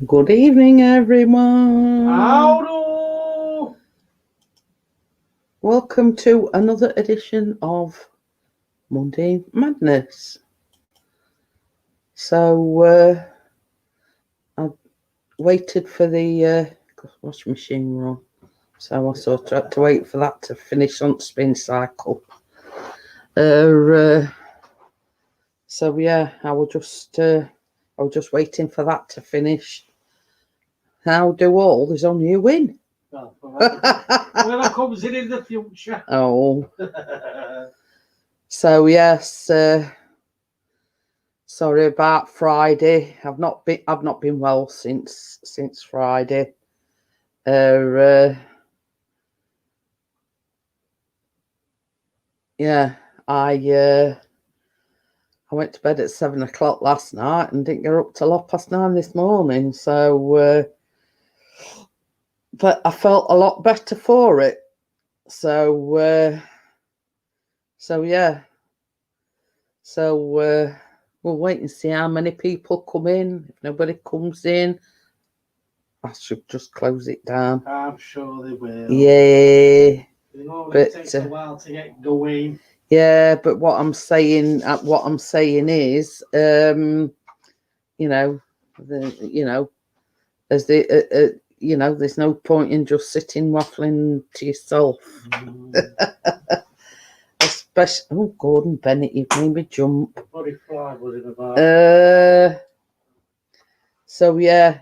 Good evening, everyone. Howdo! Welcome to another edition of Monday Madness. So, I waited for the washing machine run. So I sort of had to wait for that to finish on spin cycle. So yeah, I was just waiting for that to finish. How do all? There's only a win. Well, whatever comes in the future. Oh. So yes, sorry about Friday. I've not been well since Friday. Yeah, I went to bed at 7 o'clock last night and didn't get up till 9:30 this morning. So, but I felt a lot better for it. So yeah. So we'll wait and see how many people come in. If nobody comes in, I should just close it down. I'm sure they will. Yeah. It takes a while to get going. Yeah, but what I'm saying is, as there's no point in just sitting waffling to yourself. Especially, oh, Gordon Bennett, you've made me jump. What fly was it about? So yeah,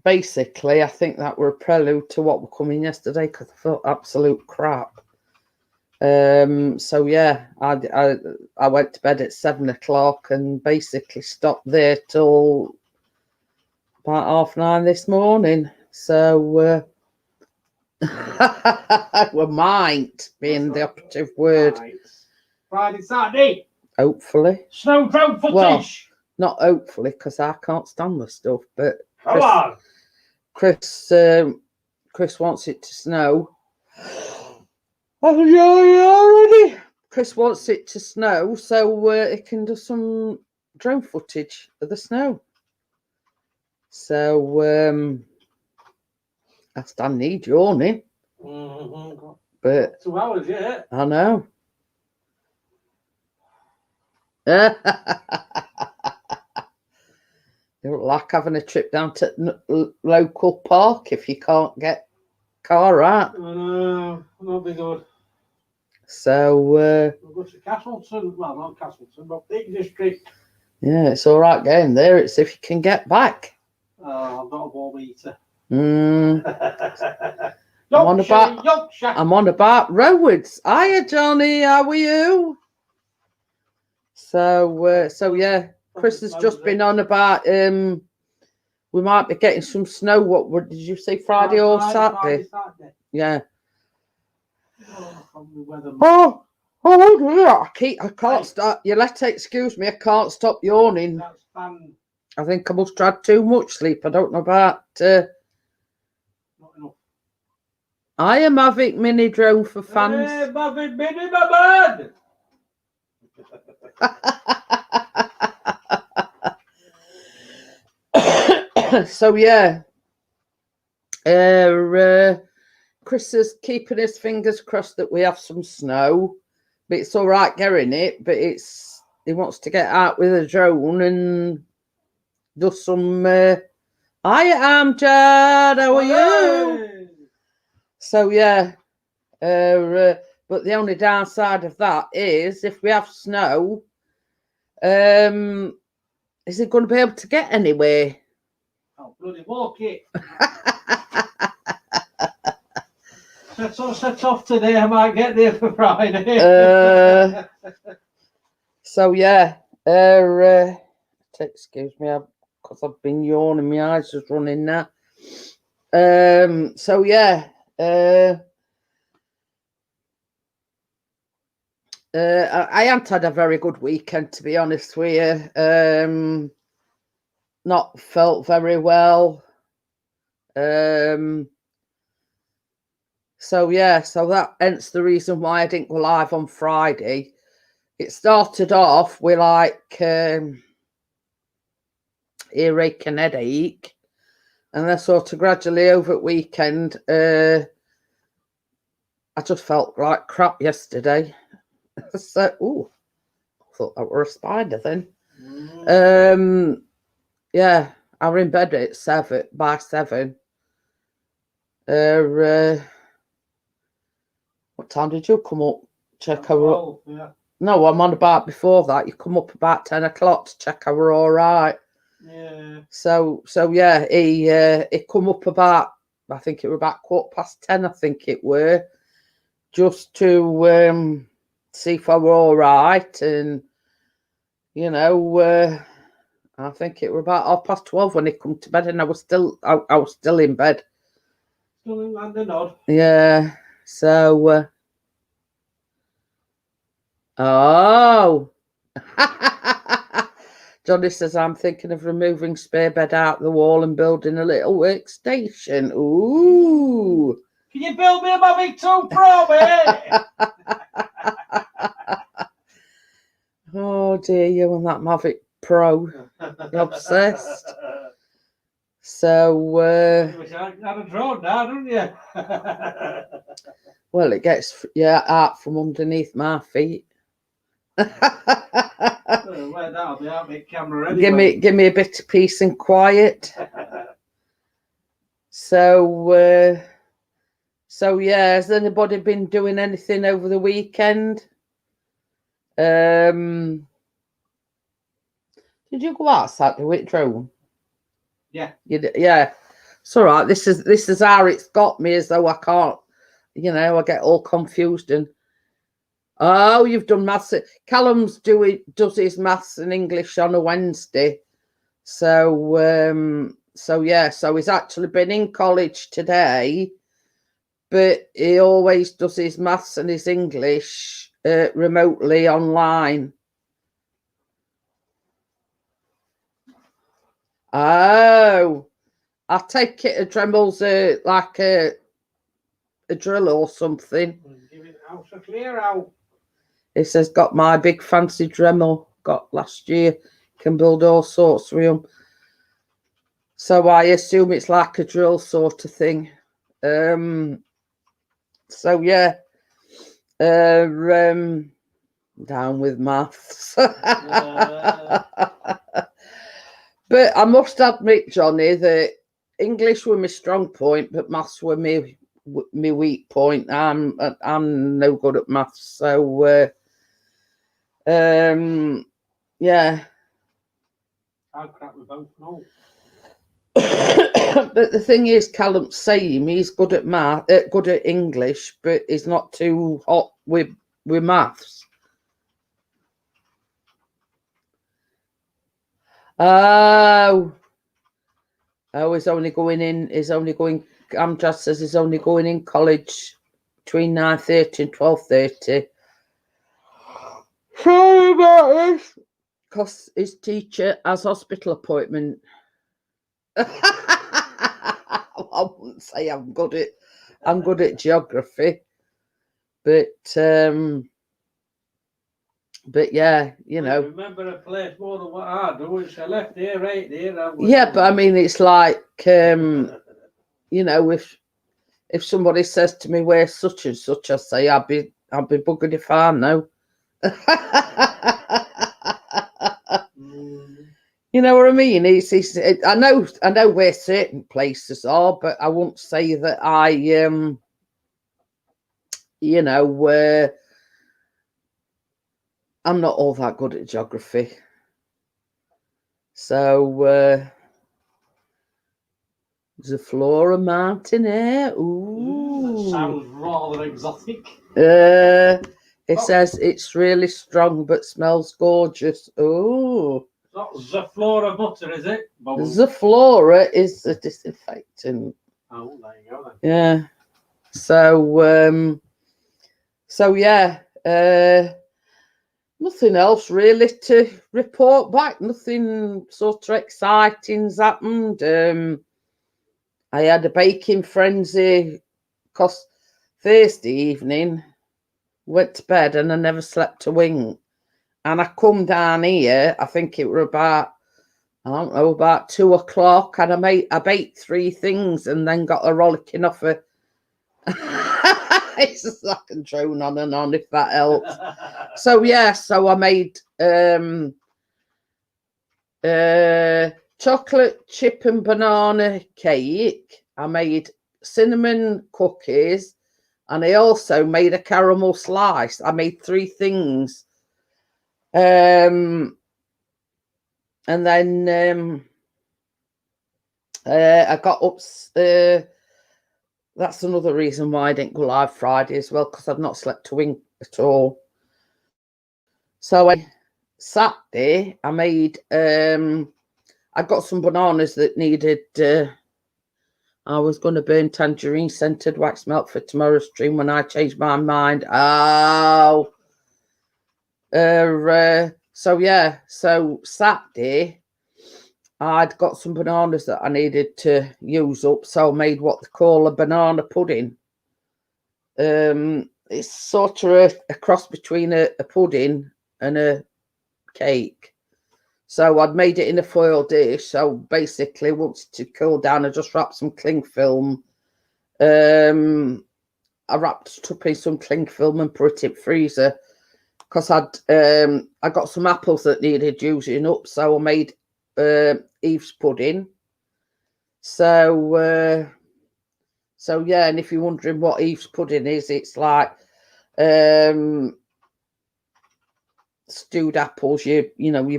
basically, I think that were a prelude to what were coming yesterday because I felt absolute crap. So yeah, I went to bed at 7 o'clock and basically stopped there till about 9:30 this morning. So well, might being the operative word. Friday, Saturday. Hopefully. Snow drone footage. Well, not hopefully, because I can't stand the stuff. But come on. Chris wants it to snow. Already. Chris wants it to snow, so it can do some drone footage of the snow. So I stand need yawning. Mm-hmm. But 2 hours, yeah. I know. You look like having a trip down to local park if you can't get car out. I know, not be good. So we'll go to Castleton. Well, not Castleton, but Peak District. Yeah, it's all right getting there. It's if you can get back. I've got a warm eater. I'm on about roads. Hiya, Johnny. How are you? So yeah, Chris has just been on about we might be getting some snow. What did you say? Friday or Saturday? Saturday. Yeah. Oh dear! I can't stop. You'll have to excuse me. I can't stop yawning. I think I must have had too much sleep. I don't know about. Not enough. I am Mavic Mini drone for fans. Hey, Mavic Mini, my man. So yeah, Chris is keeping his fingers crossed that we have some snow, but it's all right getting it. But he wants to get out with a drone and do some. Hi, Amjad. How are you? So yeah, but the only downside of that is if we have snow, is it going to be able to get anywhere? Oh, bloody walk it. Set off today. I might get there for Friday. So yeah, excuse me, because I've been yawning, my eyes just running now. So yeah, I haven't had a very good weekend, to be honest with you. Not felt very well. So yeah, so hence the reason why I didn't go live on Friday. It started off with like earache and headache. And then sort of gradually over at weekend, I just felt like crap yesterday. So, I thought that were a spider then. Yeah, I were in bed at 7. What time did you come up? Check her up. Yeah. No, I'm on about before that. You come up about 10 o'clock to check I were all right. Yeah. So yeah, he come up about, I think it were about 10:15, I think it were, just to see if I were all right. And, you know, I think it were about 12:30 when he come to bed, and I was still in bed. Still in land and nod. Yeah. So, oh. Johnny says, I'm thinking of removing spare bed out the wall and building a little workstation. Ooh. Can you build me a Mavic 2 Pro, mate? Oh dear, you and that Mavic Pro. You're obsessed. So, Wish I had a drone now, don't you? well, it gets out from underneath my feet. Well, that'll be out with camera anyway. Give me a bit of peace and quiet. So yeah, has anybody been doing anything over the weekend? Did you go out Saturday with drone? Yeah. Yeah. It's all right. This is how it's got me, as though I can't, I get all confused and you've done maths. Callum's does his maths and English on a Wednesday. So yeah, so he's actually been in college today, but he always does his maths and his English remotely online. Oh, I take it a Dremel's like a drill or something. Give it house a clear out. It says, got my big fancy Dremel got last year. Can build all sorts with them. So I assume it's like a drill sort of thing. So yeah. Down with maths. But I must admit, Johnny, that English were my strong point, but maths were my weak point. I'm no good at maths, so yeah. How crap we both know. But the thing is, Callum's same. He's good at good at English, but he's not too hot with maths. Oh, he's only going in. Amjad says he's only going in college between 9:30 and 12:30. Sorry about this, because his teacher has hospital appointment. I wouldn't say I'm good at geography, but yeah, Remember a place more than what I do. It's a left here, right here. Yeah, but I mean, it's like if somebody says to me, "Where's such and such?" I say, "I'll be buggered if I know." You know what I mean? I know where certain places are, but I won't say that I I'm not all that good at geography. So Zaflora Martinet. Ooh. That sounds rather exotic. It says it's really strong but smells gorgeous. Ooh. Not Zaflora butter, is it? Zaflora is a disinfectant. Oh, there you go then. Yeah. So yeah. Nothing else really to report back. Nothing sort of exciting's happened. I had a baking frenzy because Thursday evening went to bed and I never slept a wink. And I come down here, I think it were about I don't know, about 2 o'clock, and I baked 3 things and then got a rollicking off a it's just like a drone on and on, if that helps. So yeah, so I made chocolate chip and banana cake. I made cinnamon cookies, and I also made a caramel slice. I made 3 things. And then I got up. That's another reason why I didn't go live Friday as well, because I've not slept a wink at all. So Saturday, I made. I got some bananas that needed. I was going to burn tangerine scented wax melt for tomorrow's stream when I changed my mind. Oh. So yeah, so Saturday I'd got some bananas that I needed to use up, so I made what they call a banana pudding. It's sort of a cross between a pudding and a cake. So I'd made it in a foil dish. So basically, once it cooled down, I just wrapped some cling film. I wrapped it up in some cling film and put it in freezer, because I got some apples that needed using up, so I made Eve's pudding. So yeah, and if you're wondering what Eve's pudding is, it's like stewed apples. You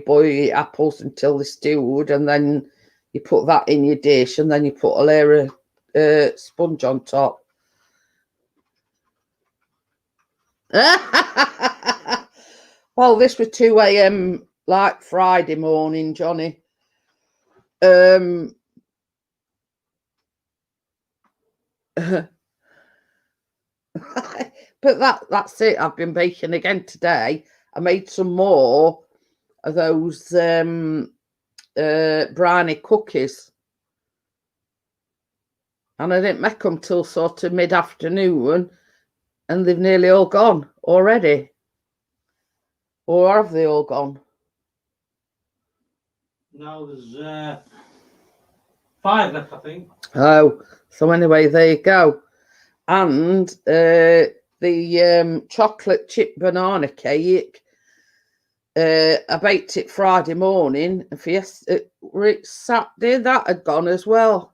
boil your apples until they're stewed, and then you put that in your dish, and then you put a layer of sponge on top. Well, this was 2 a.m. like Friday morning, Johnny. But that's it. I've been baking again today. I made some more of those brownie cookies, and I didn't make them till sort of mid-afternoon, and they've nearly all gone already. Or have they all gone? No, there's 5 left, I think. Oh, so anyway, there you go. And the chocolate chip banana cake, I baked it Friday morning. And for Saturday, that had gone as well.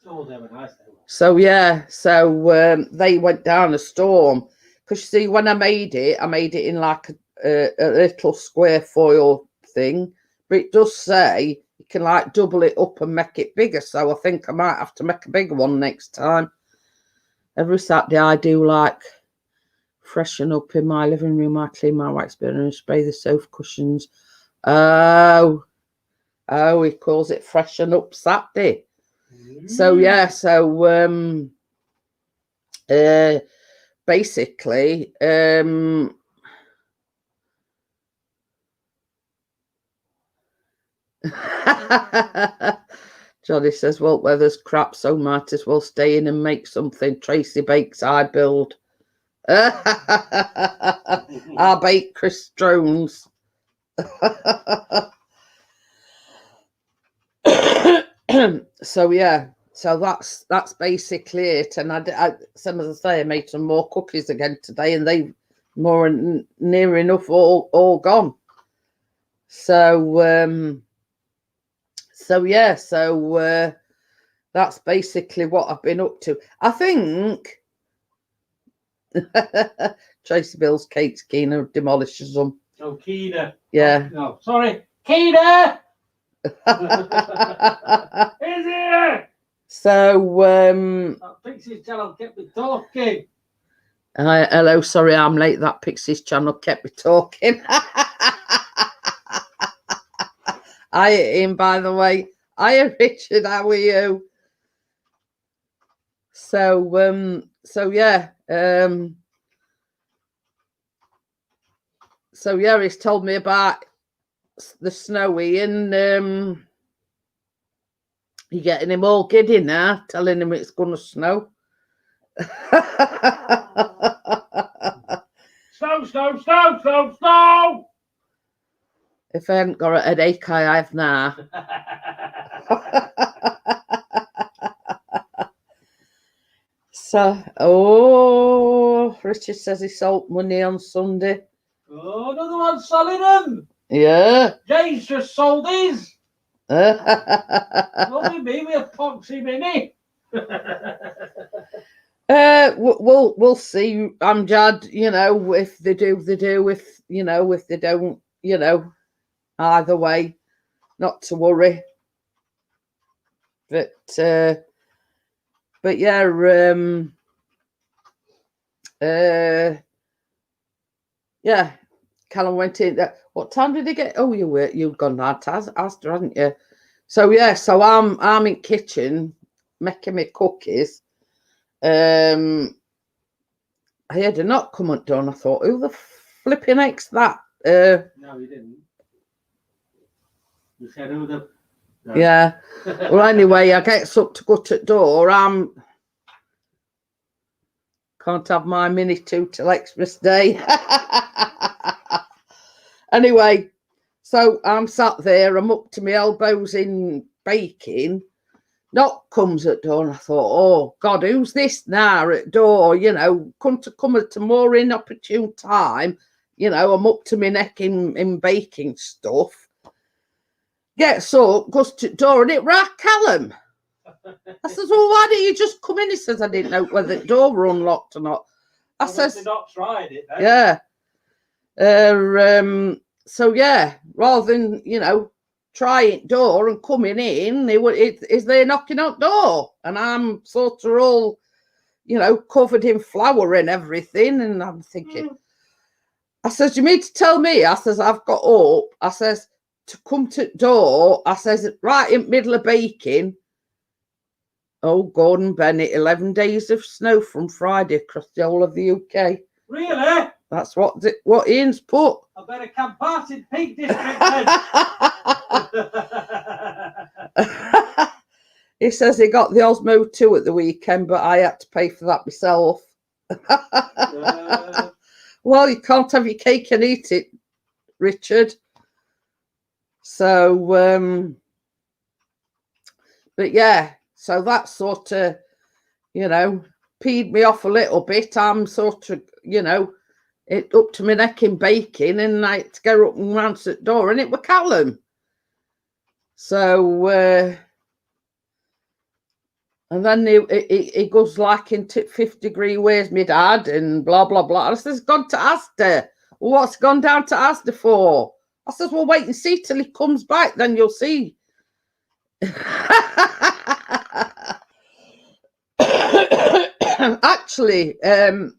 Oh, they were nice. So yeah, so they went down a storm. Because you see, when I made it in like a little square foil thing. But it does say you can like double it up and make it bigger. So I think I might have to make a bigger one next time. Every Saturday I do like freshen up in my living room. I clean my wax burner and spray the sofa cushions. Oh, he calls it freshen up Saturday. So yeah, so basically Johnny says, well, weather's crap, so might as well stay in and make something. Tracy bakes, I build. I bake Chris Drones. So yeah, so that's basically it. And I some as I say, I made some more cookies again today, and they more near enough all gone. So yeah, so that's basically what I've been up to. I think Tracy Bill's Kate's Keena demolishes them. Oh, Keena. Yeah. Oh, no, sorry, Keena. Is here. So That Pixie's channel kept me talking. Hello, sorry I'm late. That Pixie's channel kept me talking. Hi, Ian, by the way. Hiya, Richard. How are you? So yeah. So yeah, he's told me about the snowy, and you're getting him all giddy now, telling him it's gonna snow. Snow, snow, snow, snow, snow. If I hadn't got a headache, I have now. So, Richard says he sold money on Sunday. Oh, another one selling them. Yeah. Jay's just sold his. What we be with a Poxy Mini? We'll see, Amjad. You know, if they do, they do. If you know, if they don't, you know, either way, not to worry. But yeah, yeah. Callum went in. What time did he get? Oh, you've gone out to Asda, hadn't you? So yeah, so I'm in kitchen making me cookies. I had a knock come at door and I thought, who the flipping heck's that? No, he didn't. You said who the... No. Yeah. Well, anyway, I gets up to go to the door. Can't have my Mini 2 till Xmas Day. Anyway, so I'm sat there. I'm up to my elbows in baking. Knock comes at door and I thought, oh God, who's this now at door? You know, come at a more inopportune time. You know, I'm up to my neck in baking stuff. Gets up, goes to the door, and it right Callum. I says, well, why didn't you just come in? He says, I didn't know whether the door were unlocked or not. I says, they've not tried it then. Yeah. So yeah, rather than, you know, trying door and coming in, is they knocking on door, and I'm sort of all, you know, covered in flour and everything, and I'm thinking, I says, you mean to tell me? I says, I've got up. I says, to come to the door. I says, right in the middle of baking. Oh, Gordon Bennett, 11 days of snow from Friday across the whole of the UK. Really? That's what Ian's put. I better camp out in Peak District then. He says he got the Osmo 2 at the weekend, but I had to pay for that myself. Well, you can't have your cake and eat it, Richard. So, but yeah, so that sort of, you know, peed me off a little bit. I'm sort of, you know, it up to my neck in baking, and I had to go up and answer the door, and it was Callum. So, and then he goes like into 5th degree, where's my dad, and blah, blah, blah. I says, gone to Asda. Well, what's gone down to Asda for? I says, well, wait and see till he comes back, then you'll see. Actually,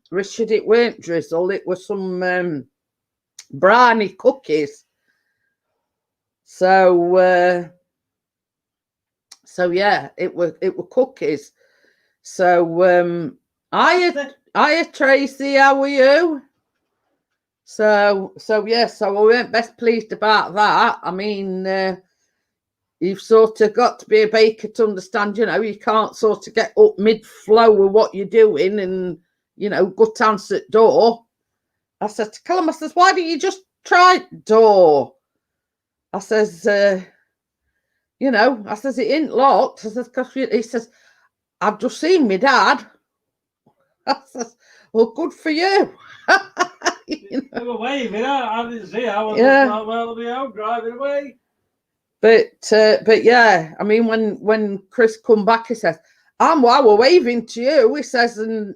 Richard, it weren't drizzle, it was some brownie cookies. So yeah, it were cookies. So hiya Tracy, how are you? So yeah, so I weren't best pleased about that. I mean, you've sort of got to be a baker to understand, you know, you can't sort of get up mid-flow of what you're doing and, you know, go to answer the door. I said to Callum, I says, why don't you just try door? I says, you know, I says, it ain't locked. I says, because he says, I've just seen my dad. I says, well, good for you. You know? They were waving out. I didn't see how I was like, well, I'll be out driving away. But yeah, I mean, when Chris come back, he says, I were waving to you. He says, and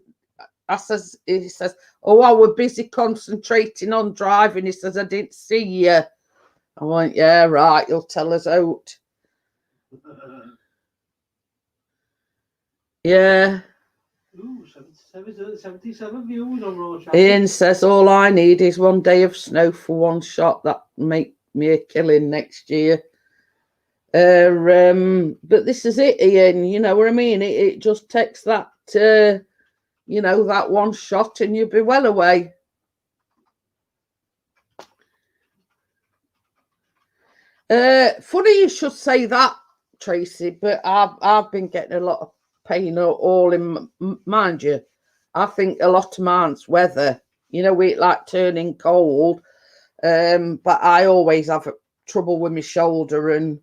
he says, oh, I were busy concentrating on driving. He says, I didn't see you. I went, yeah, right, you'll tell us out. Yeah. Ooh, 77 views on Road Chat. Ian says, all I need is one day of snow for one shot. That make me a killing next year. But this is it, Ian. You know what I mean? It just takes that, you know, that one shot and you'll be well away. Funny you should say that, Tracy, but I've been getting a lot of pain all in, mind you. I think a lot of mine's weather. You know, we like turning cold. But I always have trouble with my shoulder and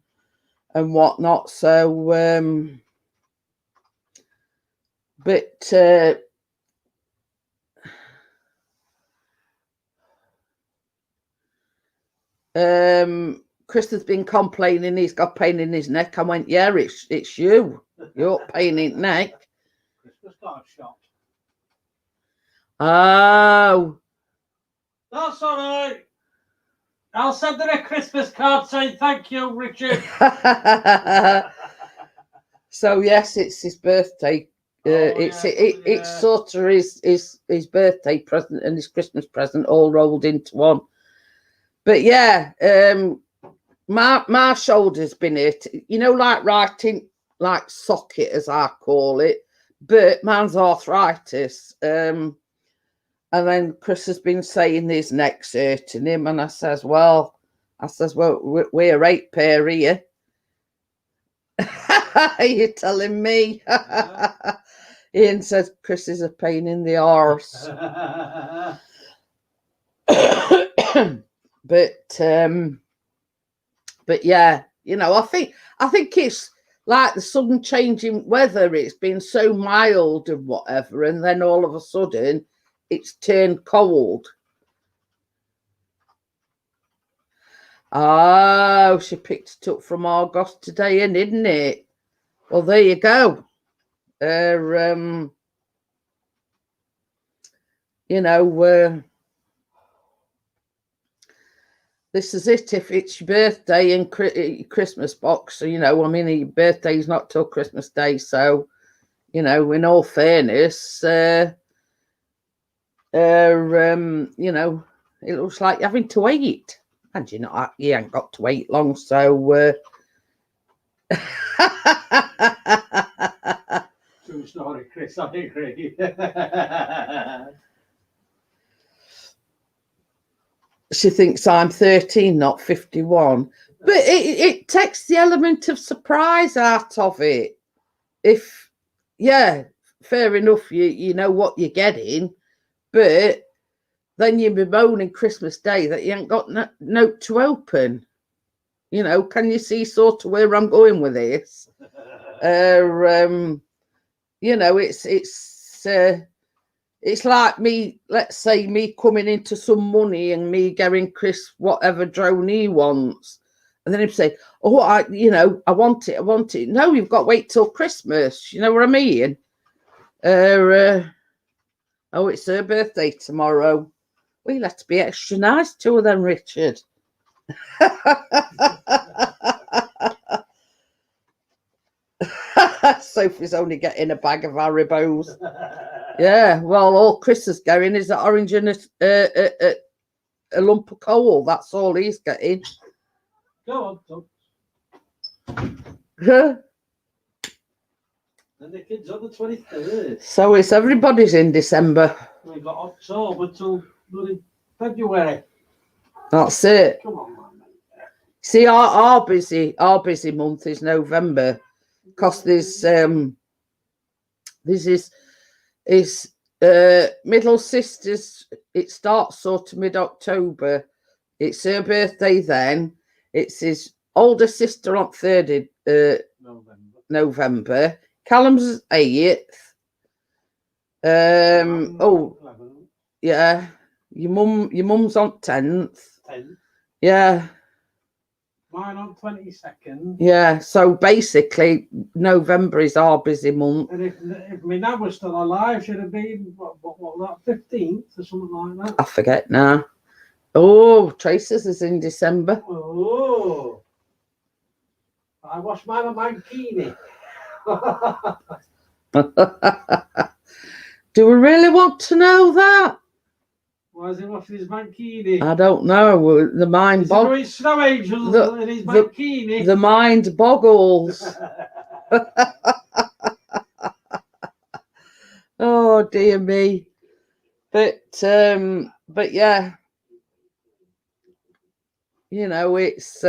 whatnot. So, but Chris has been complaining he's got pain in his neck. I went, yeah, it's you. You're pain in neck. Christmas got a shot. Oh. That's all right. I'll send her a Christmas card saying thank you, Richard. So yes, it's his birthday. It's sort of his birthday present and his Christmas present all rolled into one. But yeah, my shoulder's been hit. You know, like writing like socket as I call it, but mine's arthritis. And then Chris has been saying his neck's hurting him, and I says, well, we're a rate pair here. You're telling me? Ian says Chris is a pain in the arse. But yeah, you know, I think it's like the sudden change in weather. It's been so mild and whatever, and then all of a sudden it's turned cold. Oh, she picked it up from Argos today, didn't it? Well, there you go. You know, this is it. If it's your birthday and Christmas box, you know, I mean, your birthday's not till Christmas Day, so you know, in all fairness, you know, it looks like you're having to wait. And you know, you ain't got to wait long, so. True story, Chris. I agree. She thinks I'm 13, not 51. But it takes the element of surprise out of it. If, yeah, fair enough, you know what you're getting, but then you're bemoaning Christmas Day that you ain't got no note to open. You know, can you see sort of where I'm going with this? You know, it's like me, let's say me coming into some money and me getting Chris whatever drone he wants. And then he'd say, oh, I want it. No, you've got to wait till Christmas. You know what I mean? Oh, it's her birthday tomorrow. Well, you'll have to be extra nice to her then, Richard. Sophie's only getting a bag of Haribos. Yeah, well, all Chris is getting is an orange and a lump of coal. That's all he's getting. Go on. And the kids on the 23rd. So it's everybody's in December. We've got October till February. That's it. Come on, man. See, our busy month is November, because this is middle sister's. It starts sort of mid-October. It's her birthday then. It's his older sister on 3rd November. Callum's 8th. Oh, yeah. Your mum's on 10th. 10th. Yeah. Mine on 22nd. Yeah. So basically, November is our busy month. And if my nan was still alive, she'd have been what was that, 15th or something like that. I forget now. Oh, Tracer's is in December. Oh. I washed mine on Mankini. Do we really want to know that? Why is he washing his Mankini? I don't know. The mind boggles. Snow Angels in his Mankini. The mind boggles. Oh dear me. But yeah. You know, it's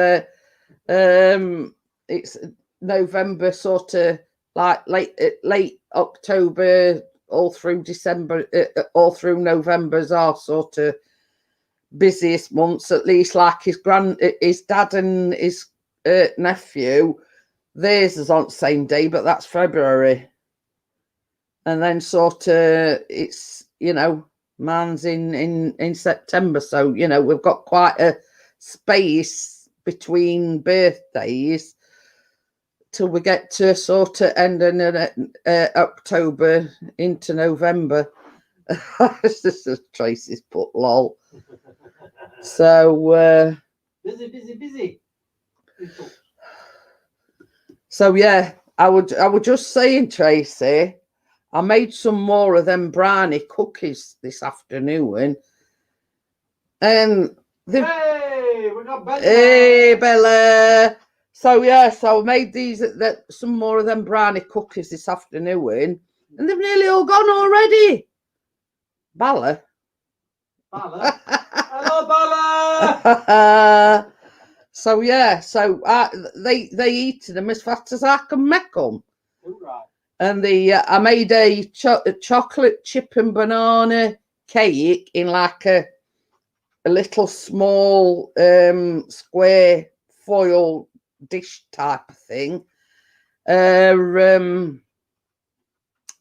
November, sort of like late October, all through December, all through November's our sort of busiest months, at least. Like his dad and his nephew, theirs is on the same day, but that's February. And then sort of it's, you know, mine's in September. So, you know, we've got quite a space between birthdays till we get to sort of end in October into November. This is Tracy's put lol. So busy. So yeah, I would just saying, Tracy, I made some more of them brownie cookies this afternoon, and hey, we got Bella. Hey Bella. So yeah, so I made some more of them brownie cookies this afternoon, and they've nearly all gone already. Bella. Hello, Bella. So yeah, so they eat them as fast as I can make them. Right. And I made a chocolate chip and banana cake in like a little small square foil dish type of thing. And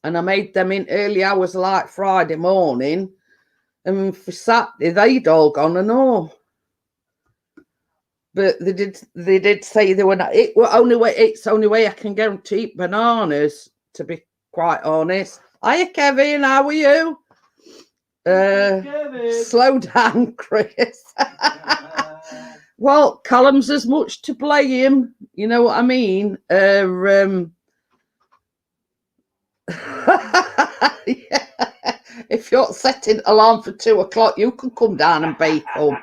I made them in early hours like Friday morning. And for Saturday, they'd all gone and all. But they did say they were not. It's the only way I can guarantee bananas, to be quite honest. Hiya, Kevin. How are you? Slow down, Chris. Well, Callum's as much to blame. You know what I mean? Yeah. If you're setting alarm for 2 o'clock, you can come down and bake them.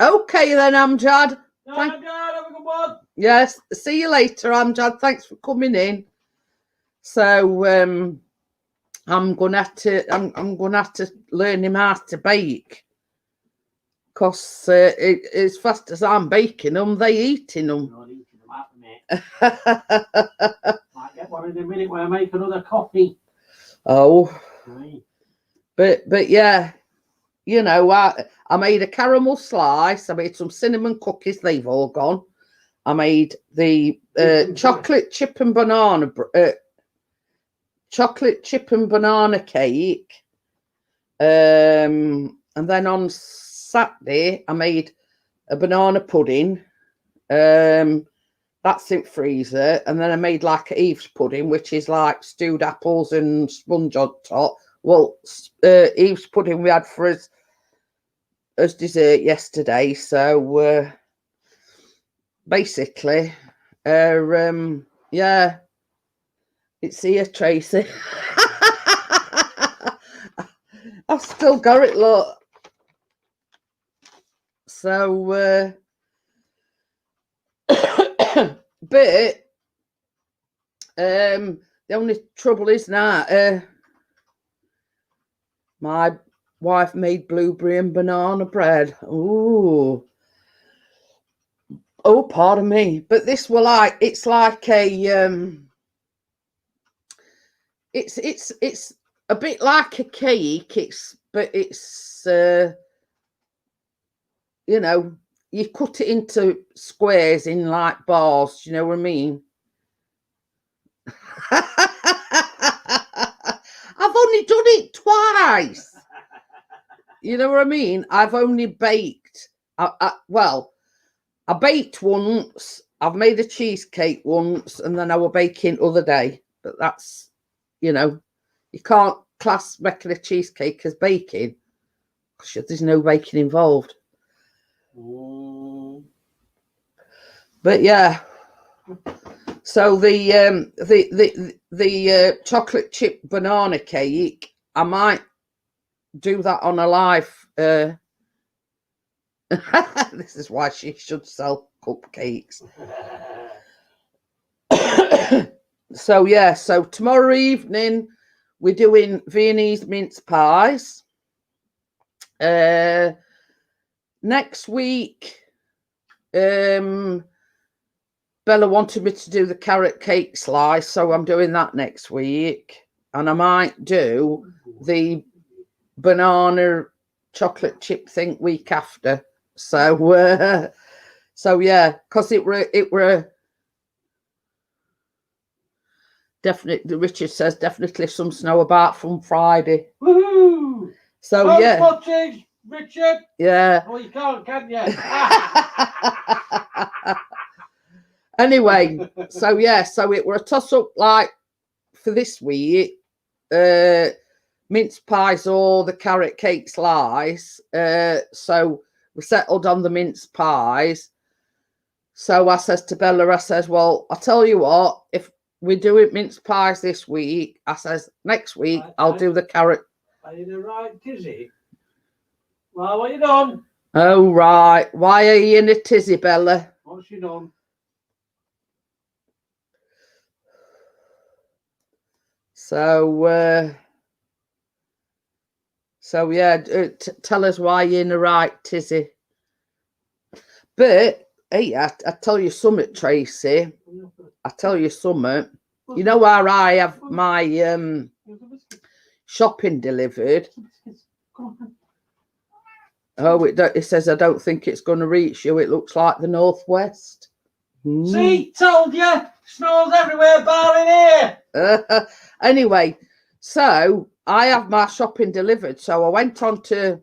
Okay then, Amjad. Amjad, have a good one. Yes, see you later, Amjad. Thanks for coming in. So I'm gonna have to learn him how to bake, because as fast as I'm baking them, they eating them. Not eating them up, mate. Might get one in a minute when I make another coffee. Oh, Right. But yeah, you know, I made a caramel slice. I made some cinnamon cookies. They've all gone. I made the chocolate chip and banana cake. And then on Saturday, I made a banana pudding. That's in freezer. And then I made like an Eve's pudding, which is like stewed apples and sponge on top. Well, Eve's pudding we had for us as dessert yesterday. So basically, yeah, it's here, Tracy. I've still got it, look. So but the only trouble is now my wife made blueberry and banana bread. Ooh. Oh, pardon me. But this will it's like a it's a bit like a cake. But it's you know, you cut it into squares in like bars, you know what I mean? I've only done it twice. You know what I mean? I've only baked. Well, I baked once. I've made a cheesecake once, and then I was baking other day. But that's, you know, you can't class making a cheesecake as baking because there's no baking involved. But yeah. So the chocolate chip banana cake, I might do that on a live. This is why she should sell cupcakes. So yeah, so tomorrow evening we're doing Viennese mince pies. Next week, Bella wanted me to do the carrot cake slice, so I'm doing that next week. And I might do the banana chocolate chip thing week after. So so yeah, because it were definitely, Richard says definitely some snow about from Friday. Woohoo! So Post yeah, footage, Richard. yeah. Oh, you can't, can you? Anyway, so yeah, so it were a toss up like for this week. Mince pies or the carrot cake slice. So we settled on the mince pies. So I says to Bella, I says, well, I'll tell you what, if we do it mince pies this week, I says, next week I'll do the carrot. Are you the right tizzy? Well, what you done? Oh, right. Why are you in a tizzy, Bella? What's she done? So, so yeah, tell us why you're in the right tizzy. But, hey, I tell you something, Tracy. I tell you something. You know where I have my shopping delivered? Oh, it says I don't think it's going to reach you. It looks like the northwest. See, told you. Snows everywhere, bar in here. Anyway, so I have my shopping delivered. So I went on to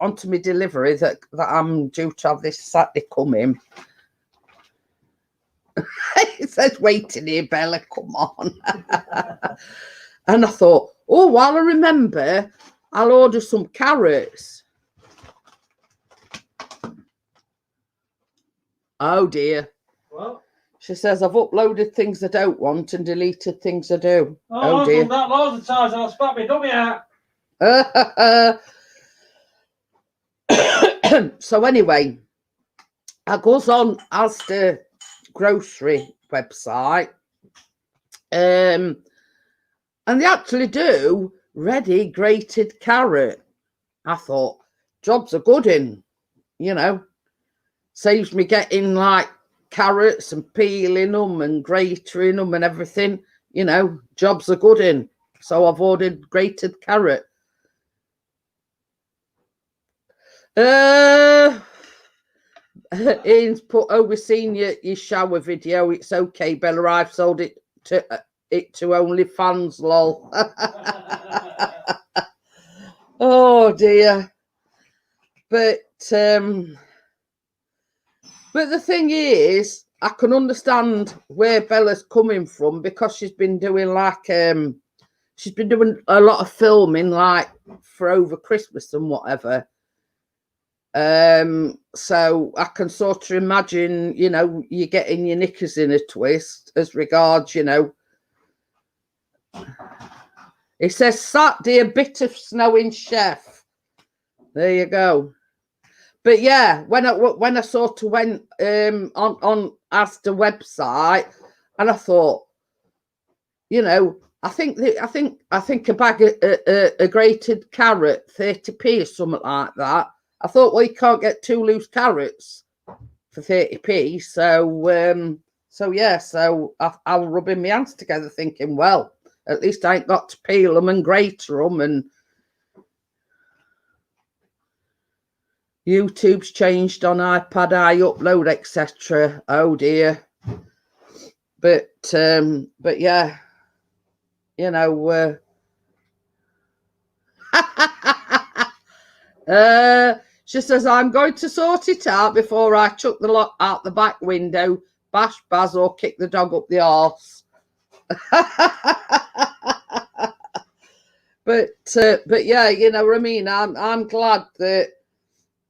onto my delivery that I'm due to have this Saturday coming. It says waiting here, Bella, come on. And I thought, oh, while I remember, I'll order some carrots. Oh dear. Well, she says I've uploaded things I don't want and deleted things I do. oh dear. I've done that loads of times and I'll spat my dummy out. So anyway, I goes on Asda grocery website, and they actually do ready grated carrot. I thought, jobs are good in, you know, saves me getting like carrots and peeling them and grating them and everything, you know, jobs are good in. So I've ordered grated carrot. Ian's put, oh, we've seen your shower video. It's okay, Bella. I've sold it to OnlyFans, lol. Oh dear. But the thing is, I can understand where Bella's coming from because she's been doing like she's been doing a lot of filming like for over Christmas and whatever. So I can sort of imagine, you know, you getting your knickers in a twist as regards, you know. It says Saturday, a bit of snow in Chef. There you go. But yeah, when I sort of went on Asda website, and I thought, you know, I think a bag of a grated carrot, 30p or something like that. I thought, well, you can't get 2 loose carrots for 30p. So yeah, so I was rubbing my hands together thinking, well, at least I ain't got to peel them and grate them. And YouTube's changed on iPad, I upload, etc. Oh dear. But yeah, you know, she says, I'm going to sort it out before I chuck the lot out the back window, bash Baz, or kick the dog up the arse. But yeah, you know what I mean. I'm glad that,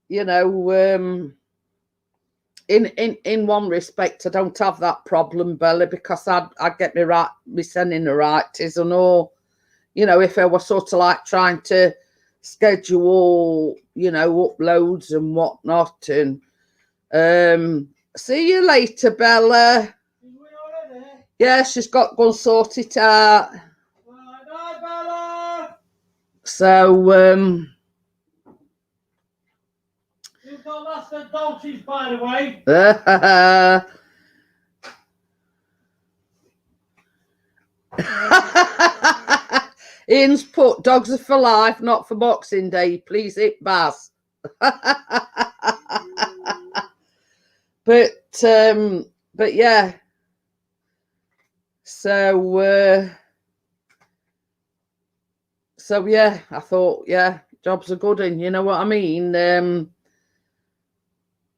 you know, in one respect, I don't have that problem, Bella, because I'd get me sending the right and all, you know, if I was sort of like trying to schedule, you know, uploads and whatnot. And see you later, Bella. Yeah, she's got to go and sort it out. Bye, Bella. So You've got lots of Dolces, by the way. Ian's put dogs are for life, not for Boxing Day. Please hit Baz. But yeah. So yeah, I thought, yeah, jobs are good, and you know what I mean.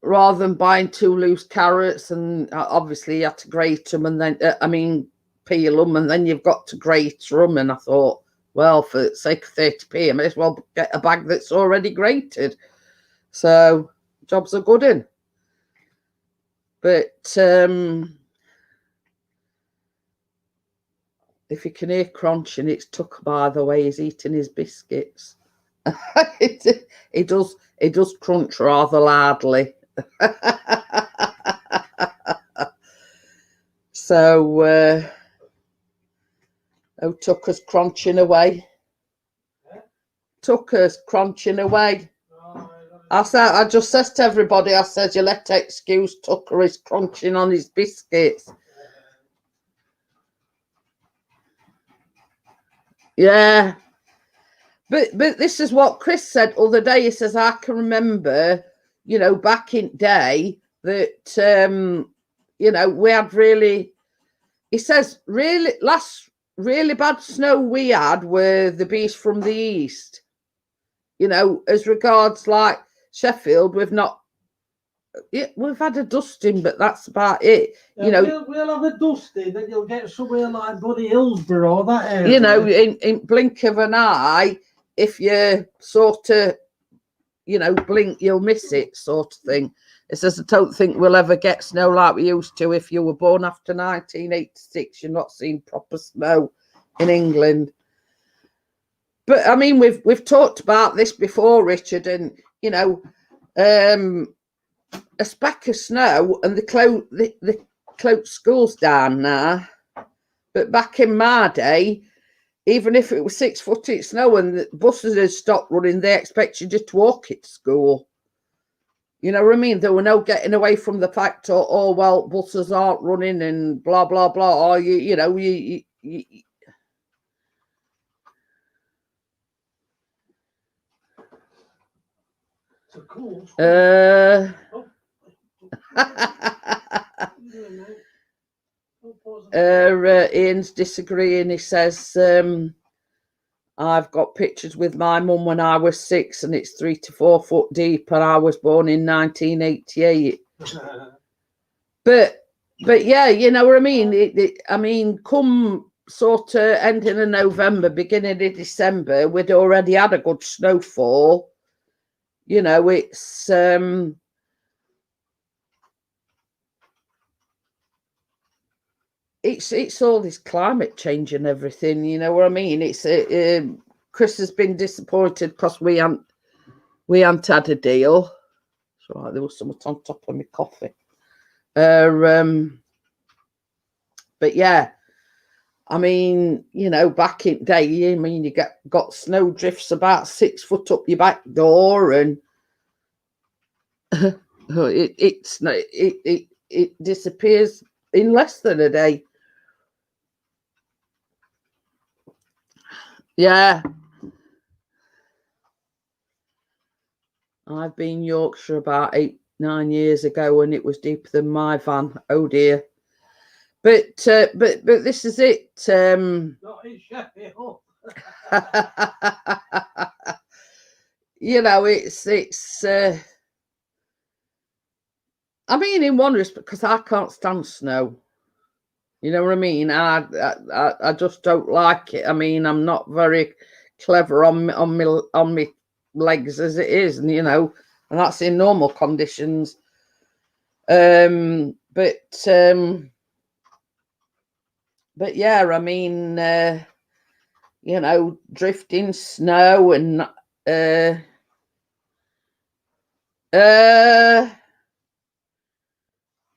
Rather than buying 2 loose carrots, and obviously you have to grate them, and then peel them, and then you've got to grate them. And I thought, well, for the sake of 30p, I may as well get a bag that's already grated. So jobs are good in. But if you can hear crunching, it's Tucker, by the way. He's eating his biscuits. It does crunch rather loudly. So Tucker's crunching away. Tucker's crunching away. I just says to everybody, I says, you let excuse Tucker is crunching on his biscuits. Yeah. But this is what Chris said other day. He says, I can remember, back in day that, we had really, he says, last really bad snow we had were the beasts from the east. As regards like Sheffield, we've had a dusting, but that's about it. We'll have a dusting, then you'll get somewhere like bloody Hillsborough, that area. In blink of an eye, if you sort of, blink, you'll miss it, sort of thing. It says, I don't think we'll ever get snow like we used to. If you were born after 1986, you're not seeing proper snow in England. But I mean, we've talked about this before, Richard, and a speck of snow and the cloak school's down now. But back in my day, even if it was 6 foot of snow and the buses had stopped running, they expected you to walk it to school. You know what I mean? There were no getting away from the fact, oh well, buses aren't running and blah blah blah. Or you It's a cool Ian's disagreeing. He says, I've got pictures with my mum when I was 6 and it's 3 to 4 foot deep, and I was born in 1988. But yeah, you know what I mean? Come sort of ending of November, beginning of December, we'd already had a good snowfall. It's all this climate change and everything, you know what I mean? It's Chris has been disappointed because we hadn't had a deal. It's all right, there was something on top of my coffee. But yeah, I mean, back in day, I mean, you got snow drifts about 6 foot up your back door, and it disappears in less than a day. Yeah. I've been Yorkshire about 8-9 years ago, and it was deeper than my van. Oh dear. But this is it. Not in Sheffield. It's I mean, in one respect, because I can't stand snow. You know what I mean? I just don't like it. I mean, I'm not very clever on my legs as it is, and and that's in normal conditions. But yeah, I mean, drifting snow and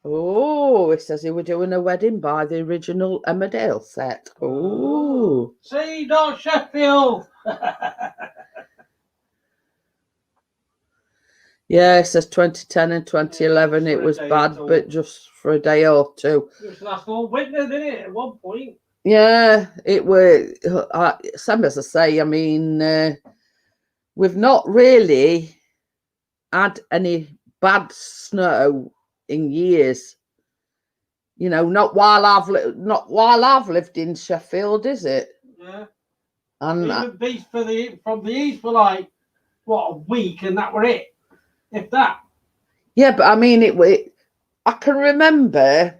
oh, it says they were doing a wedding by the original Emmerdale set. Oh, see, not Sheffield. Yeah, it says 2010 and 2011. Yeah, it was bad, but just for a day or two. It was last whole winter, didn't it? At one point. Yeah, it were same as I say. I mean, we've not really had any bad snow in years. You know, not while I've lived in Sheffield, is it? Yeah. And Even beast from the east for like what, a week, and that were it. If that. yeah, but I mean, I can remember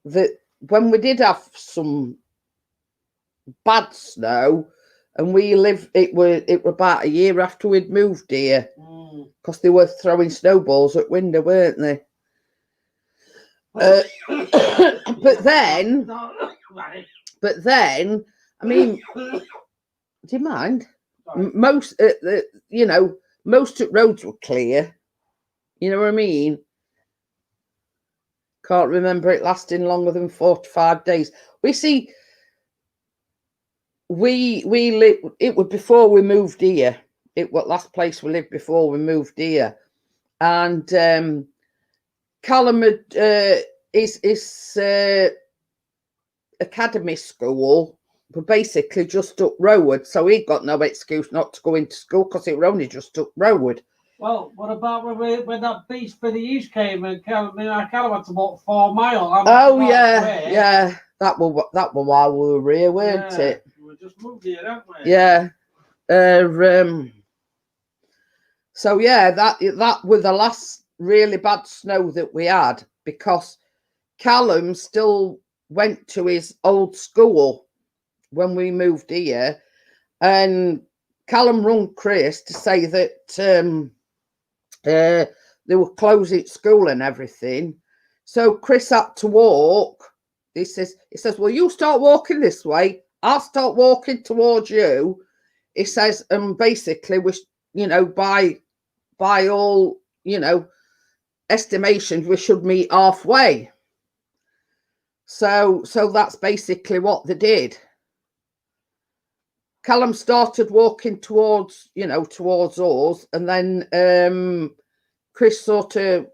that when we did have some bad snow, and we lived. It were about a year after we'd moved here because they were throwing snowballs at window, weren't they? But then, I mean, do you mind? Most, most roads were clear. You know what I mean? Can't remember it lasting longer than 4 to 5 days. We see, we lived. It was before we moved here. It was last place we lived before we moved here, and Callum had his academy school were basically just up road, so he got no excuse not to go into school because it were only just up road. Well, what about when that beast for the east came and Callum had to walk 4 miles? Oh yeah, yeah. That were while we were here, weren't it? We just moved here, haven't we? Yeah. So yeah, that was the last really bad snow that we had, because Callum still went to his old school when we moved here, and Callum rung Chris to say that they were closing school and everything. So Chris had to walk. He says, well, you start walking this way, I'll start walking towards you. He says, and basically, by all, estimations, we should meet halfway. So that's basically what they did. Callum started walking towards us, and then Chris sort of,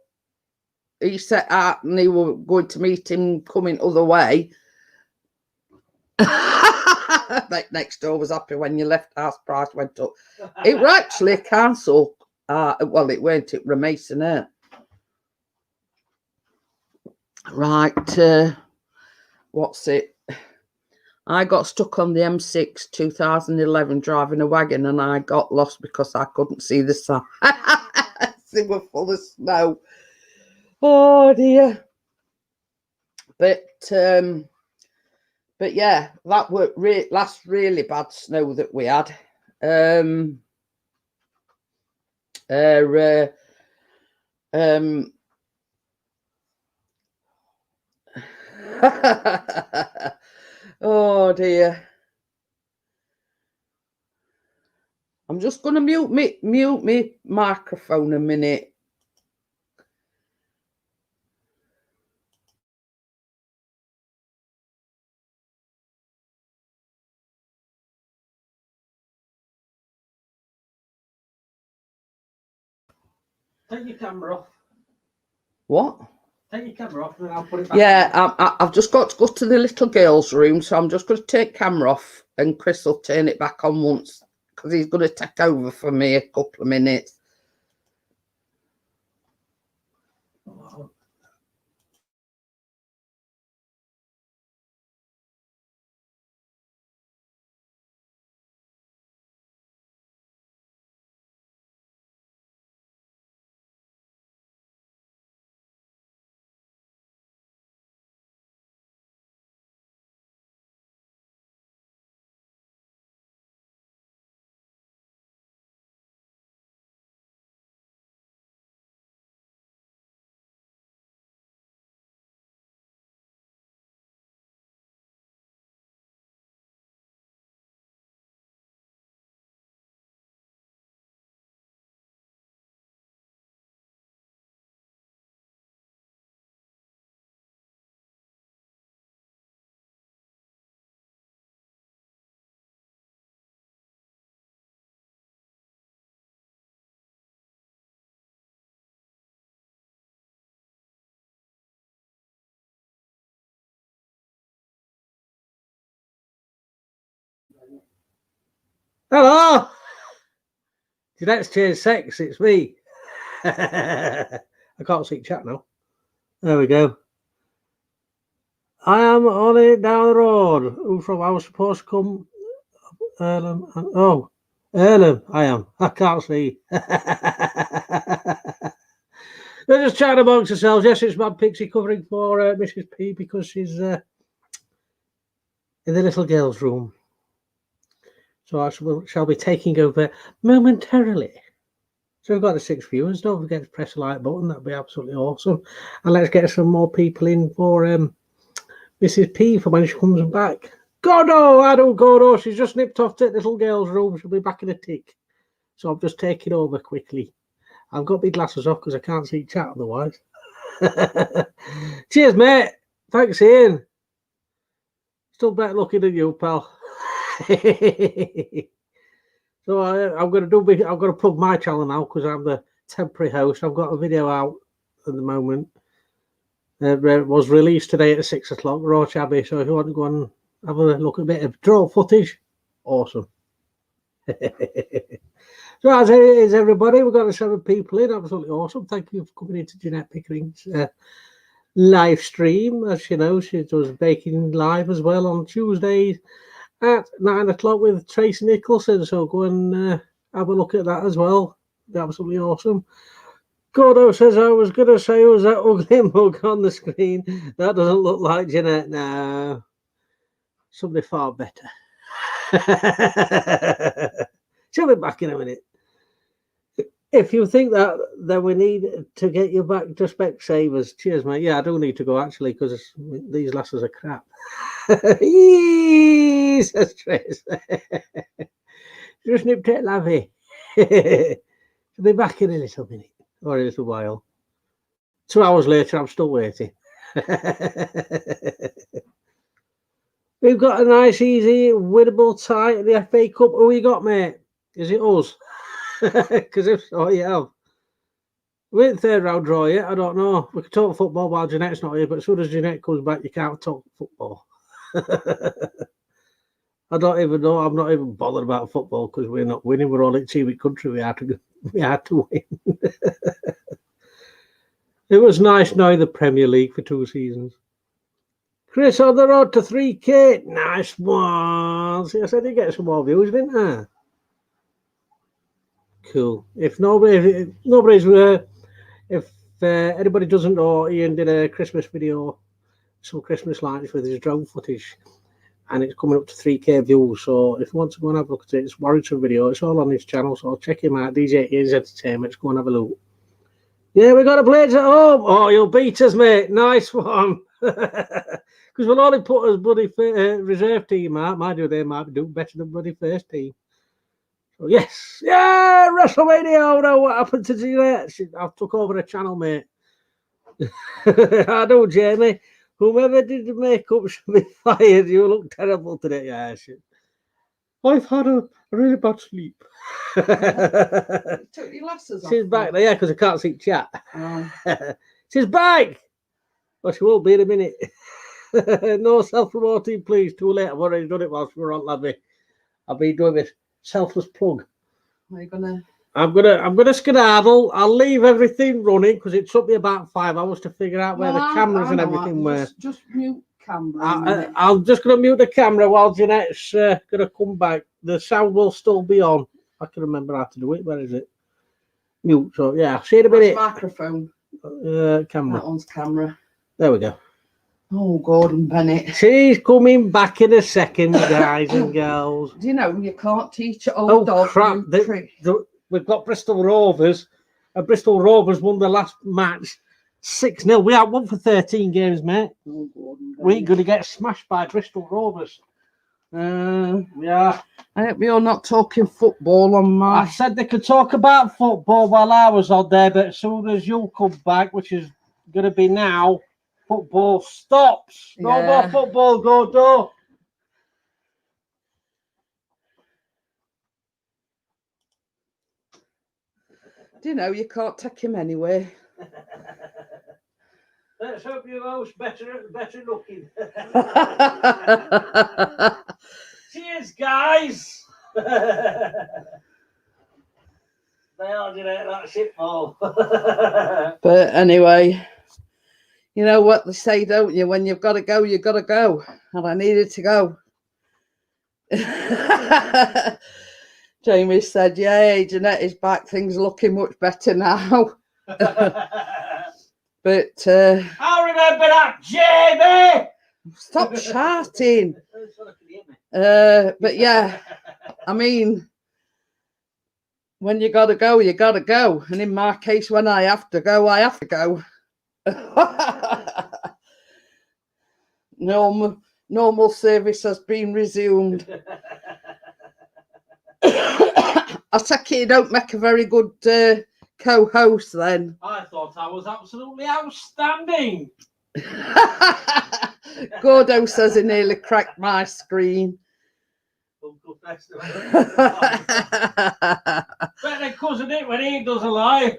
he set out and they were going to meet him coming other way. Next door was happy when you left, house price went up. It were actually a council. Well, it weren't. It were Masonette. Right. What's it? I got stuck on the M6 2011 driving a wagon, and I got lost because I couldn't see the sign. They were full of snow. Oh dear. But yeah, that were last really bad snow that we had. Oh dear. I'm just going to mute me microphone a minute. Take your camera off. What? Take your camera off and then I'll put it back. Yeah, I've just got to go to the little girl's room, so I'm just going to take camera off, and Chris will turn it back on once, because he's going to take over for me a couple of minutes. Hello. Jeanette's changed sex. It's me. I can't see chat now. There we go. I am on it down the road. Who from? I was supposed to come. Earlham. Oh, Earlham. I am. I can't see. They're just chatting amongst themselves. Yes, it's Mad Pixie covering for Mrs. P because she's in the little girl's room. So I shall be taking over momentarily. So we've got the 6 viewers. Don't forget to press the like button. That'd be absolutely awesome. And let's get some more people in for Mrs. P for when she comes back. Gordo, I don't Gordo. She's just nipped off to the little girl's room. She'll be back in a tick. So I'm just taking over quickly. I've got my glasses off because I can't see chat otherwise. Cheers, mate. Thanks, Ian. Still better looking than you, pal. So I'm going to plug my channel now because I'm the temporary host. I've got a video out at the moment. It was released today at 6 o'clock, Roach Abbey. So if you want to go and have a look at a bit of drone footage, awesome. So as it is, everybody, we've got the 7 people in. Absolutely awesome. Thank you for coming into Jeanette Pickering's live stream. As you know, she does baking live as well on Tuesdays at 9 o'clock with Tracy Nicholson. So go and have a look at that as well. Absolutely awesome. Gordo says, I was going to say, was that ugly mug on the screen? That doesn't look like Jeanette now. Somebody far better. She'll be back in a minute. If you think that, then we need to get you back to Specsavers. Cheers, mate. Yeah, I do need to go, actually, because these lasses are crap. Says Trace. Just nipped it, Lavy. She'll be back in a little minute, or a little while. 2 hours later, I'm still waiting. We've got a nice, easy, winnable tie at the FA Cup. Who we got, mate? Is it us? Because if so, yeah. We're in the 3rd round draw yet. I don't know. We can talk football while Jeanette's not here, but as soon as Jeanette comes back, you can't talk football. I don't even know. I'm not even bothered about football because we're not winning. We're all in team country. We had to win. It was nice knowing the Premier League for 2 seasons. Chris on the road to 3K. Nice one. See, I said you get some more views, didn't I? Cool. If anybody doesn't know, Ian did a Christmas video, some Christmas lights with his drone footage, and it's coming up to 3K views. So if you want to go and have a look at it, it's Warrington video. It's all on his channel, so check him out. DJ Ian's Entertainment. Go and have a look. Yeah, we got the Blades at home. Oh, you'll beat us, mate. Nice one. Because we'll only put us bloody reserve team out. They might be doing better than bloody first team. So yes, yeah, WrestleMania. Oh no, what happened to Jeanette? I've took over the channel, mate. I know, Jamie. Whoever did the makeup should be fired. You look terrible today. Yeah, shit. I've had a really bad sleep. Took your glasses off. She's back there, yeah, because I can't see chat. Oh. She's back. Well, she won't be in a minute. No self-promoting, please. Too late. I've already done it whilst we were on Labby. I've been doing this selfless plug. Are you gonna? I'm gonna skedaddle. I'll leave everything running because it took me about 5 hours to figure out where the cameras and everything were. Just mute camera. I'm just gonna mute the camera while Jeanette's gonna come back. The sound will still be on. I can remember how to do it. Where is it? Mute. So yeah, see you in a minute. Microphone. Camera. That one's camera. There we go. Oh, Gordon Bennett. She's coming back in a second, guys and girls. Do you know you can't teach an old dog? Crap. We've got Bristol Rovers. Bristol Rovers won the last match 6-0. We had 1 for 13 games, mate. Oh, Gordon Bennett. We're going to get smashed by Bristol Rovers. Yeah. I hope you're not talking football on my. I said they could talk about football while I was on there, but as soon as you come back, which is going to be now, football stops. No more football, Gordo. Do you know you can't take him anywhere? Let's hope your host better looking. Cheers, guys. They originate that shitball. But anyway, you know what they say, don't you? When you've got to go, you've got to go. And I needed to go. Jamie said, yay, Jeanette is back. Things are looking much better now. But I remember that, Jamie! stop shouting. But yeah, I mean, when you got to go, you got to go. And in my case, when I have to go, I have to go. Normal service has been resumed. I take it you don't make a very good co-host then. I thought I was absolutely outstanding. Gordo says he nearly cracked my screen. Uncle Festival. Better cousin it when he does a live.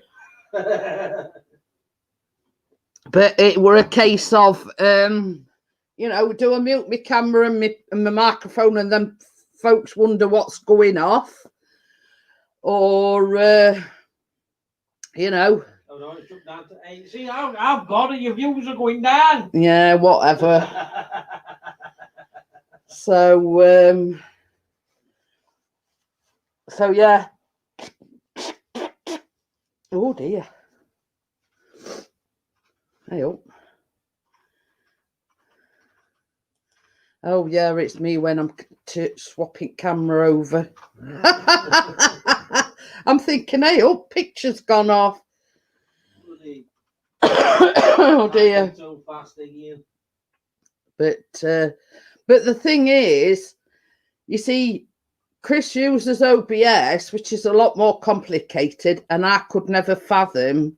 But it were a case of, you know, do I mute my camera and my microphone and then folks wonder what's going off? Or, you know. Oh no, it's up down to 8. See, I've got it. Your views are going down. Yeah, whatever. So yeah. Oh dear. Hey up. Oh yeah, it's me when I'm swapping camera over. I'm thinking, hey up, picture's gone off. Oh dear. So fast again. But the thing is, you see, Chris uses OBS, which is a lot more complicated, and I could never fathom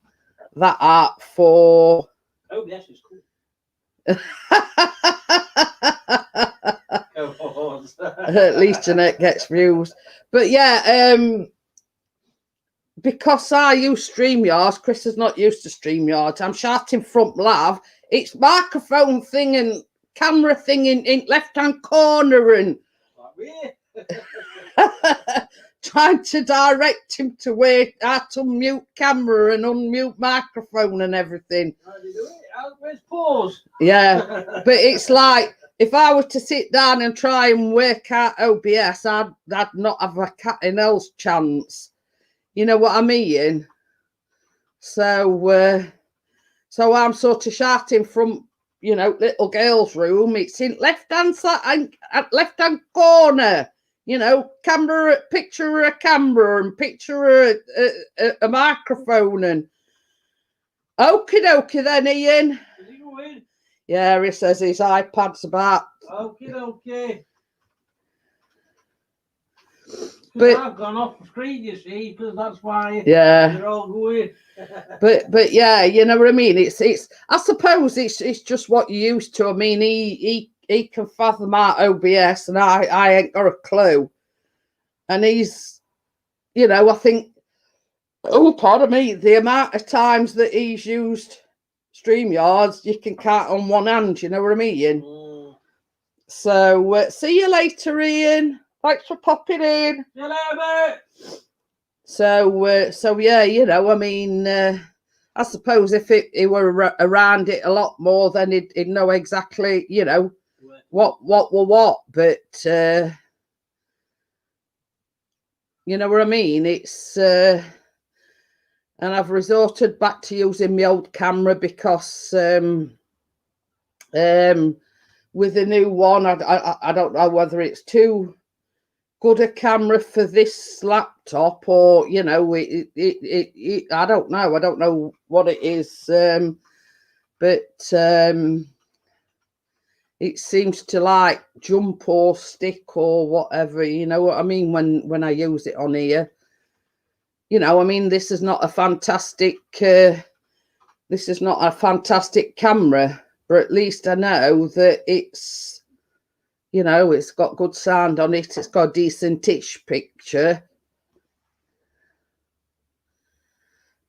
that art for. OBS is cool. At least Jeanette gets views. But yeah, because I use StreamYards, Chris is not used to StreamYards. I'm shouting front lav. It's microphone thing and camera thing in left-hand corner and trying to direct him to where how to unmute camera and unmute microphone and everything. How do you do it? Where's pause? Yeah, but it's like if I were to sit down and try and work out OBS, I'd not have a cat in hell's chance. You know what I mean? So I'm sort of shouting from, you know, little girl's room. It's in left-hand side, left-hand corner. You know, camera, picture a camera and picture a microphone and okie dokie then, Ian. Is he going? Yeah, he says his iPad's about. Okay. But I've gone off the screen, you see, because that's why yeah, you're all going. but yeah, you know what I mean. It's I suppose it's just what you're used to. I mean, he can fathom out OBS, and I ain't got a clue. And he's, you know, I think, oh, pardon me, the amount of times that he's used StreamYards, you can count on one hand. You know what I mean? So see you later, Ian. Thanks for popping in. See you later, mate. So yeah, you know, I mean, I suppose if he were around it a lot more, then he'd know exactly, you know, what. But you know what I mean? It's and I've resorted back to using my old camera because with the new one, I don't know whether it's too good a camera for this laptop or, you know, it I don't know what it is, but it seems to like jump or stick or whatever, you know what I mean, when I use it on here. You know, I mean, this is not a fantastic camera, but at least I know that it's, you know, it's got good sound on it. It's got a decent-ish picture.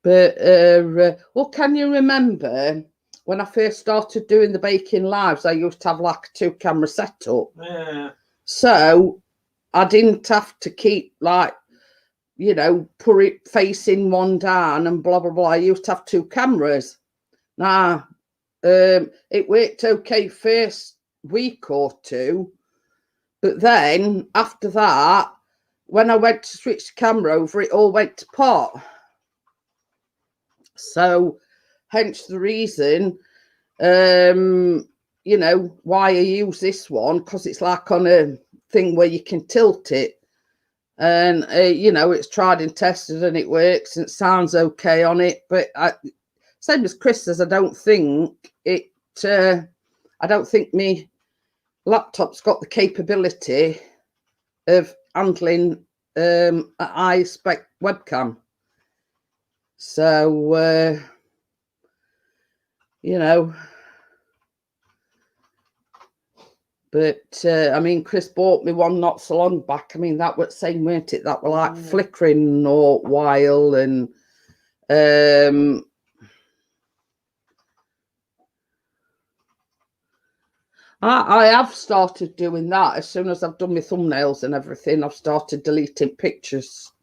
But, well, can you remember when I first started doing the baking lives, I used to have like a 2-camera setup. Yeah. So I didn't have to keep like, you know, put it facing one down and blah blah blah. I used to have 2 cameras. Now, it worked okay first week or 2, but then after that, when I went to switch the camera over, it all went to pot. So, hence the reason, you know, why I use this one, because it's like on a thing where you can tilt it. And, you know, it's tried and tested and it works and it sounds okay on it. But same as Chris says, I don't think my laptop's got the capability of handling an high-spec webcam. So, you know, but I mean, Chris bought me one not so long back. I mean, that was same, weren't it? That were like flickering or while, and I have started doing that. As soon as I've done my thumbnails and everything, I've started deleting pictures.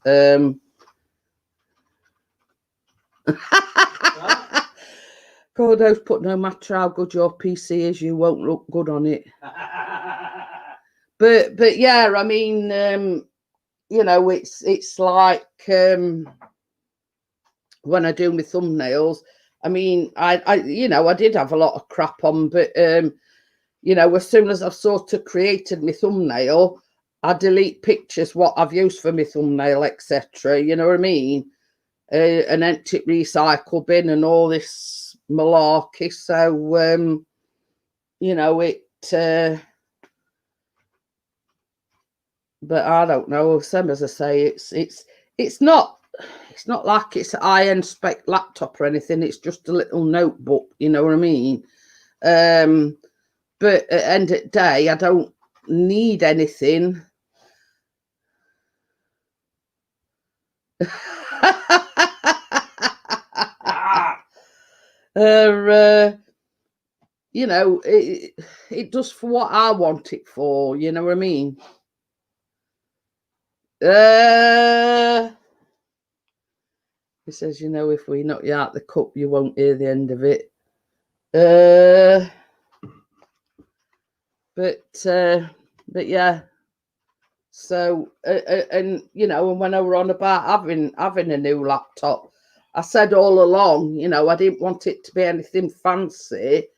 God knows, but no matter how good your PC is, you won't look good on it. But yeah, I mean, you know, it's like when I do my thumbnails. I mean, I you know, I did have a lot of crap on, but you know, as soon as I've sort of created my thumbnail, I delete pictures what I've used for my thumbnail, etc. You know what I mean? An empty recycle bin and all this malarkey. So you know, it but I don't know, same as I say, it's not like it's an high-end spec laptop or anything. It's just a little notebook, you know what I mean? But at the end of the day, I don't need anything. You know, it does for what I want it for, you know what I mean? He says, you know, if we knock you out the cup, you won't hear the end of it. But yeah. So and you know, and when I were on about having a new laptop, I said all along, you know, I didn't want it to be anything fancy.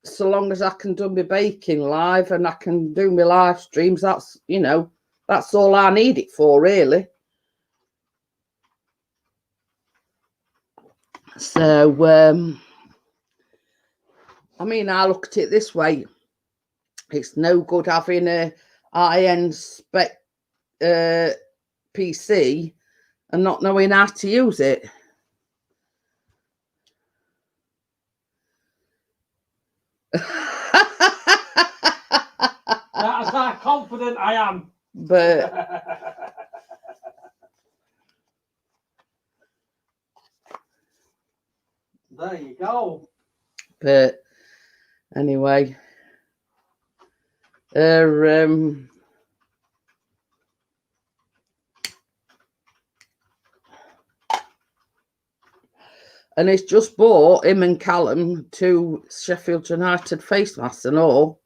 So long as I can do my baking live and I can do my live streams, that's, you know, that's all I need it for, really. So I mean, I look at it this way. It's no good having a high-end spec PC and not knowing how to use it. That's how confident I am. But there you go. But anyway, and it's just bought him and Callum 2 Sheffield United face masks and all.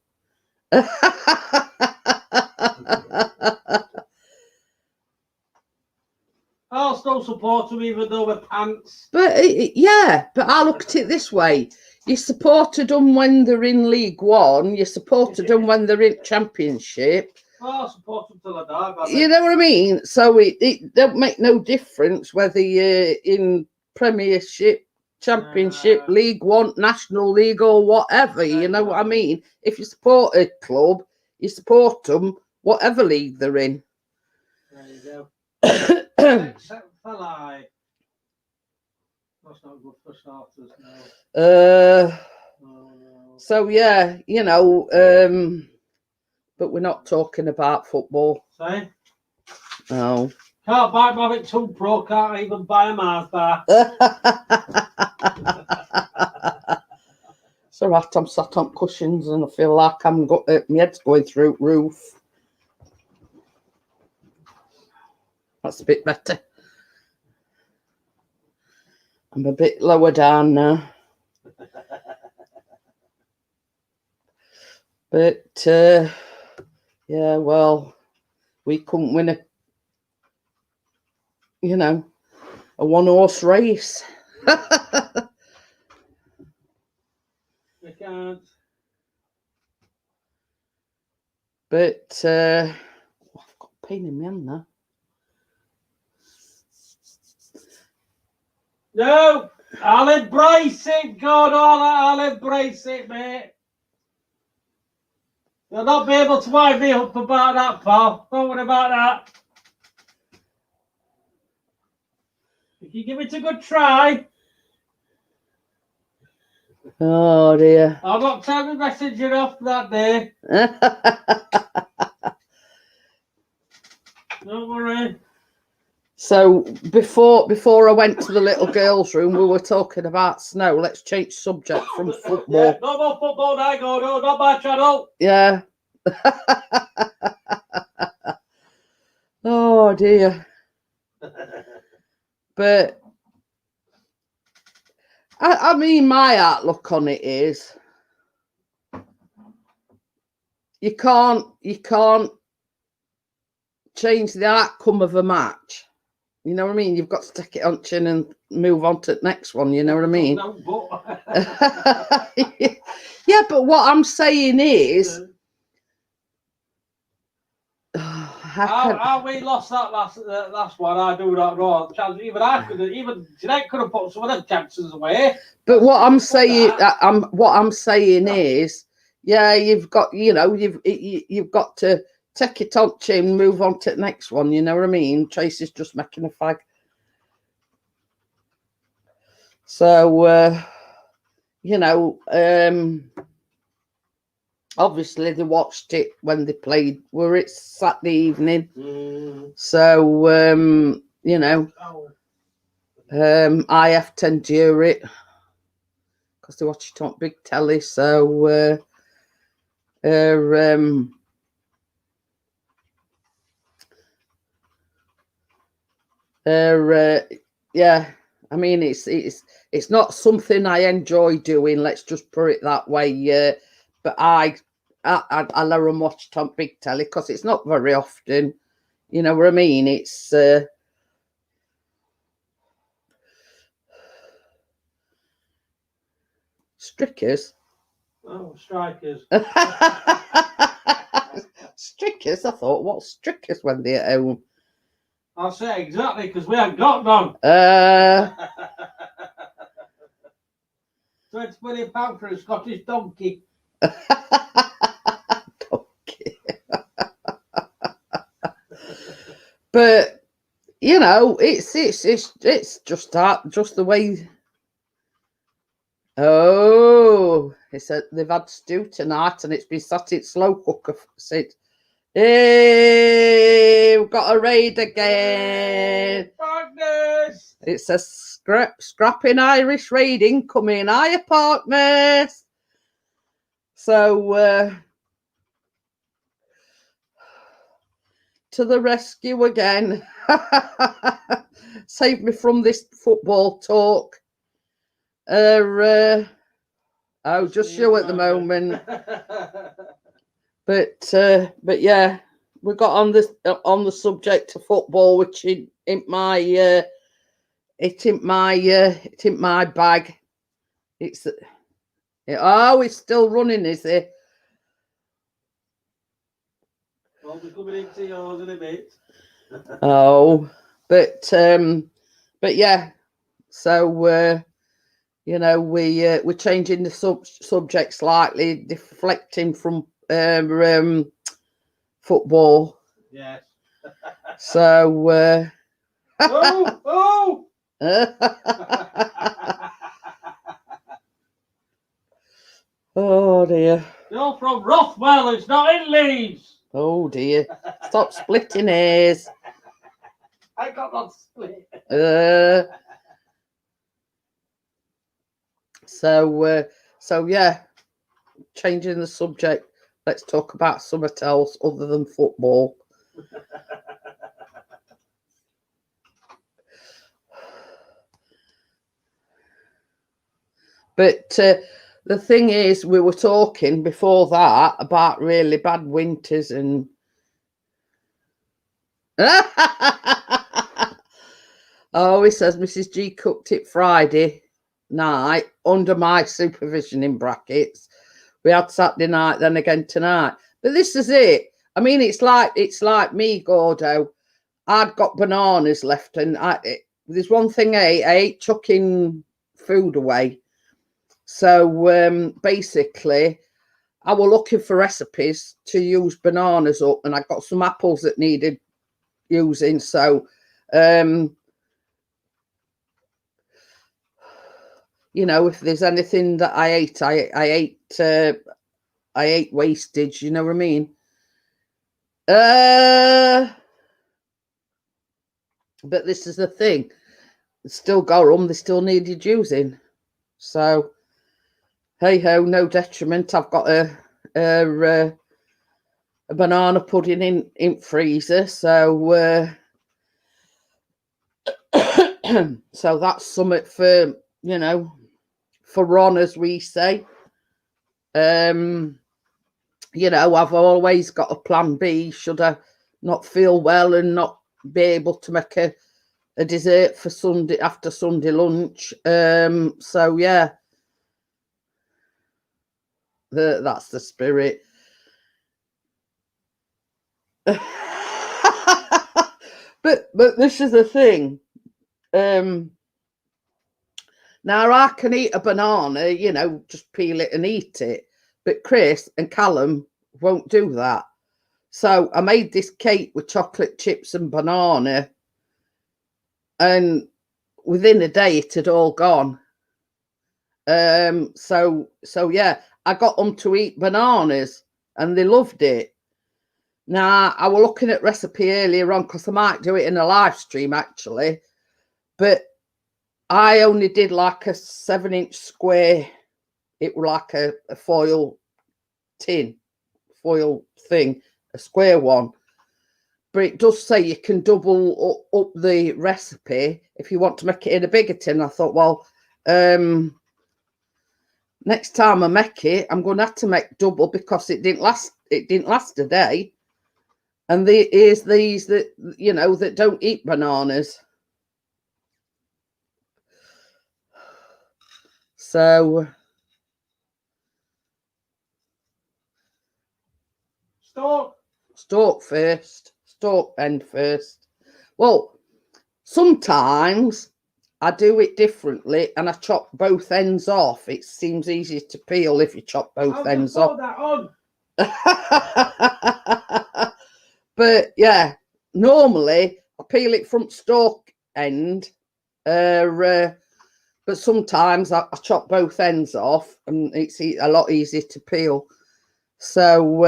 I'll still support them even though we're pants. But yeah, but I look at it this way. You supported them when they're in League One. You supported them when they're in Championship. I'll support them till I die. You know what I mean? So it don't make no difference whether you're in Premiership, Championship, League One, National League or whatever. You know what I mean? If you support a club, you support them whatever league they're in. There you go. Except for like, that's not good for starters now. So yeah, you know, but we're not talking about football. See? No. Can't buy Mavic 2 Pro, can't even buy a Mars bar. So right, I'm sat on cushions and I feel like my head's going through the roof. That's a bit better. I'm a bit lower down now. But, yeah, well, we couldn't win a one-horse race. We can't. But, I've got pain in my hand now. No, I'll embrace it, God, I'll embrace it, mate. You'll not be able to wind me up about that, pal. Don't worry about that. If you give it a good try, Oh, dear. I'll not turn the messenger off that day. Don't worry. So before I went to the little girls' room, we were talking about snow. Let's change subject from Yeah, football. no more football now, go. No, not my channel. Yeah. Oh dear. But I mean, my outlook on it is you can't change the outcome of a match. You know what I mean? You've got to take it on chin and move on to the next one. You know what I mean? No, but Yeah, but what I'm saying is, how we lost that last one? I do not know. Even I could, even Jeanette could have put some of them chances away. But what I'm saying, is, yeah, you've got, you've got to take it on chin, move on to the next one. You know what I mean? Tracy's just making a fag. So, obviously they watched it when they played. It's Saturday evening, so IF tend to hear it because they watch it on big telly. So, yeah. I mean, it's not something I enjoy doing. Let's just put it that way. But I let them watch it on big telly because it's not very often. You know what I mean? It's Strickers. Oh, strikers. Strickers. I thought, what's Strickers when they're at home? I'll say exactly because we haven't got none. £20 for a Scottish donkey. Donkey. But it's just that, just the way. Oh, he said they've had stew tonight and it's been sat in slow cooker. Said, hey, we've got a raid again. Partners. It's a scrapping Irish raid incoming. Hiya, partners. So, to the rescue again. Save me from this football talk. Just you at the moment. But yeah, we got on the subject of football, which ain't my bag. It's still running, is it? I'll be coming into yours in a bit. Oh, but yeah. So we're changing the subject slightly, deflecting from football. Yes. So. Oh! Oh dear. You're from Rothwell, it's not in Leeds. Oh dear. Stop splitting hairs. I got that split. So yeah, changing the subject. Let's talk about something else other than football. But the thing is, we were talking before that about really bad winters and oh, he says Mrs. G cooked it Friday night under my supervision in brackets. We had Saturday night, then again tonight. But this is it. I mean, it's like me, Gordo. I'd got bananas left, and there's one thing I hate chucking food away. So basically, I was looking for recipes to use bananas up, and I got some apples that needed using. So you know, if there's anything that I ate wastage, you know what I mean? But this is the thing. It's still got them, they still needed using. So hey ho, no detriment. I've got a banana pudding in freezer, so so that's something for, you know, for Ron, as we say. You know, I've always got a plan B should I not feel well and not be able to make a dessert for Sunday after Sunday lunch. So yeah, that's the spirit. but this is the thing. Now I can eat a banana, you know, just peel it and eat it. But Chris and Callum won't do that. So I made this cake with chocolate chips and banana, and within a day it had all gone. So yeah, I got them to eat bananas and they loved it. Now I was looking at recipe earlier on because I might do it in a live stream actually, but I only did like a 7-inch square. It was like a foil thing, a square one. But it does say you can double up the recipe if you want to make it in a bigger tin. I thought, well, next time I make it, I'm going to have to make double because it didn't last a day. And here's these that, you know, that don't eat bananas. So stalk first, stalk end first. Well, sometimes I do it differently and I chop both ends off. It seems easier to peel if you chop both ends off. But yeah, normally I peel it from stalk end, but sometimes I chop both ends off and it's a lot easier to peel. So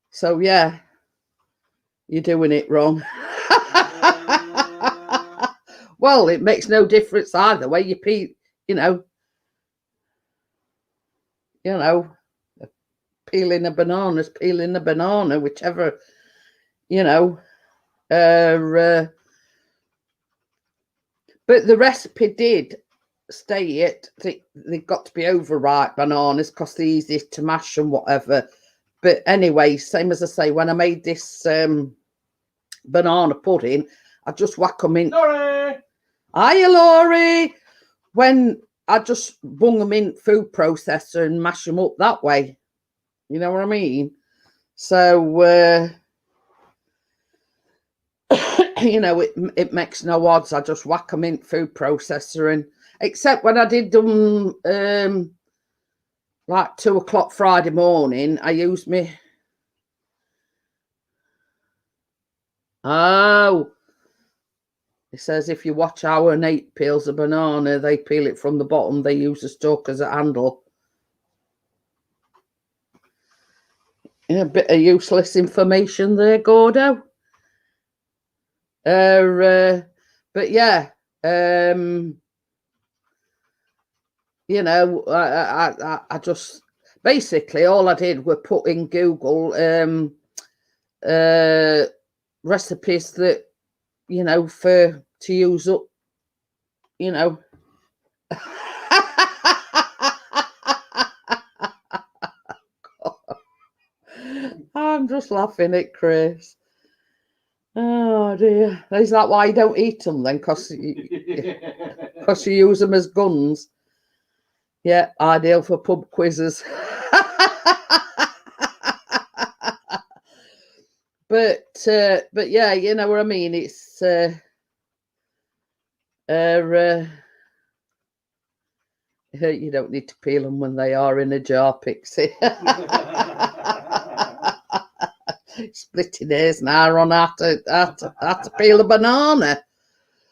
so yeah, you're doing it wrong. Well, it makes no difference either way you peel, you know, peeling a banana, whichever, you know. But the recipe did state they've got to be overripe bananas because they're easy to mash and whatever. But anyway, same as I say, when I made this banana pudding, I just whack them in. Laurie! Hiya, Laurie! When I just bung them in food processor and mash them up that way. You know what I mean? So, you know, it makes no odds. I just whack them in food processor, and except when I did them like 2 o'clock Friday morning, I used me. Oh, it says if you watch how Nate peels a banana, they peel it from the bottom. They use the stalk as a handle. Yeah, a bit of useless information there, Gordo. But yeah, you know, I just basically all I did was put in Google recipes that, you know, to use up, you know. I'm just laughing at Chris. Oh dear. Is that why you don't eat them then? Because you use them as guns? Yeah, ideal for pub quizzes. But yeah, you know what I mean. It's you don't need to peel them when they are in a jar, Pixie. Splitting hairs now on how to peel a banana.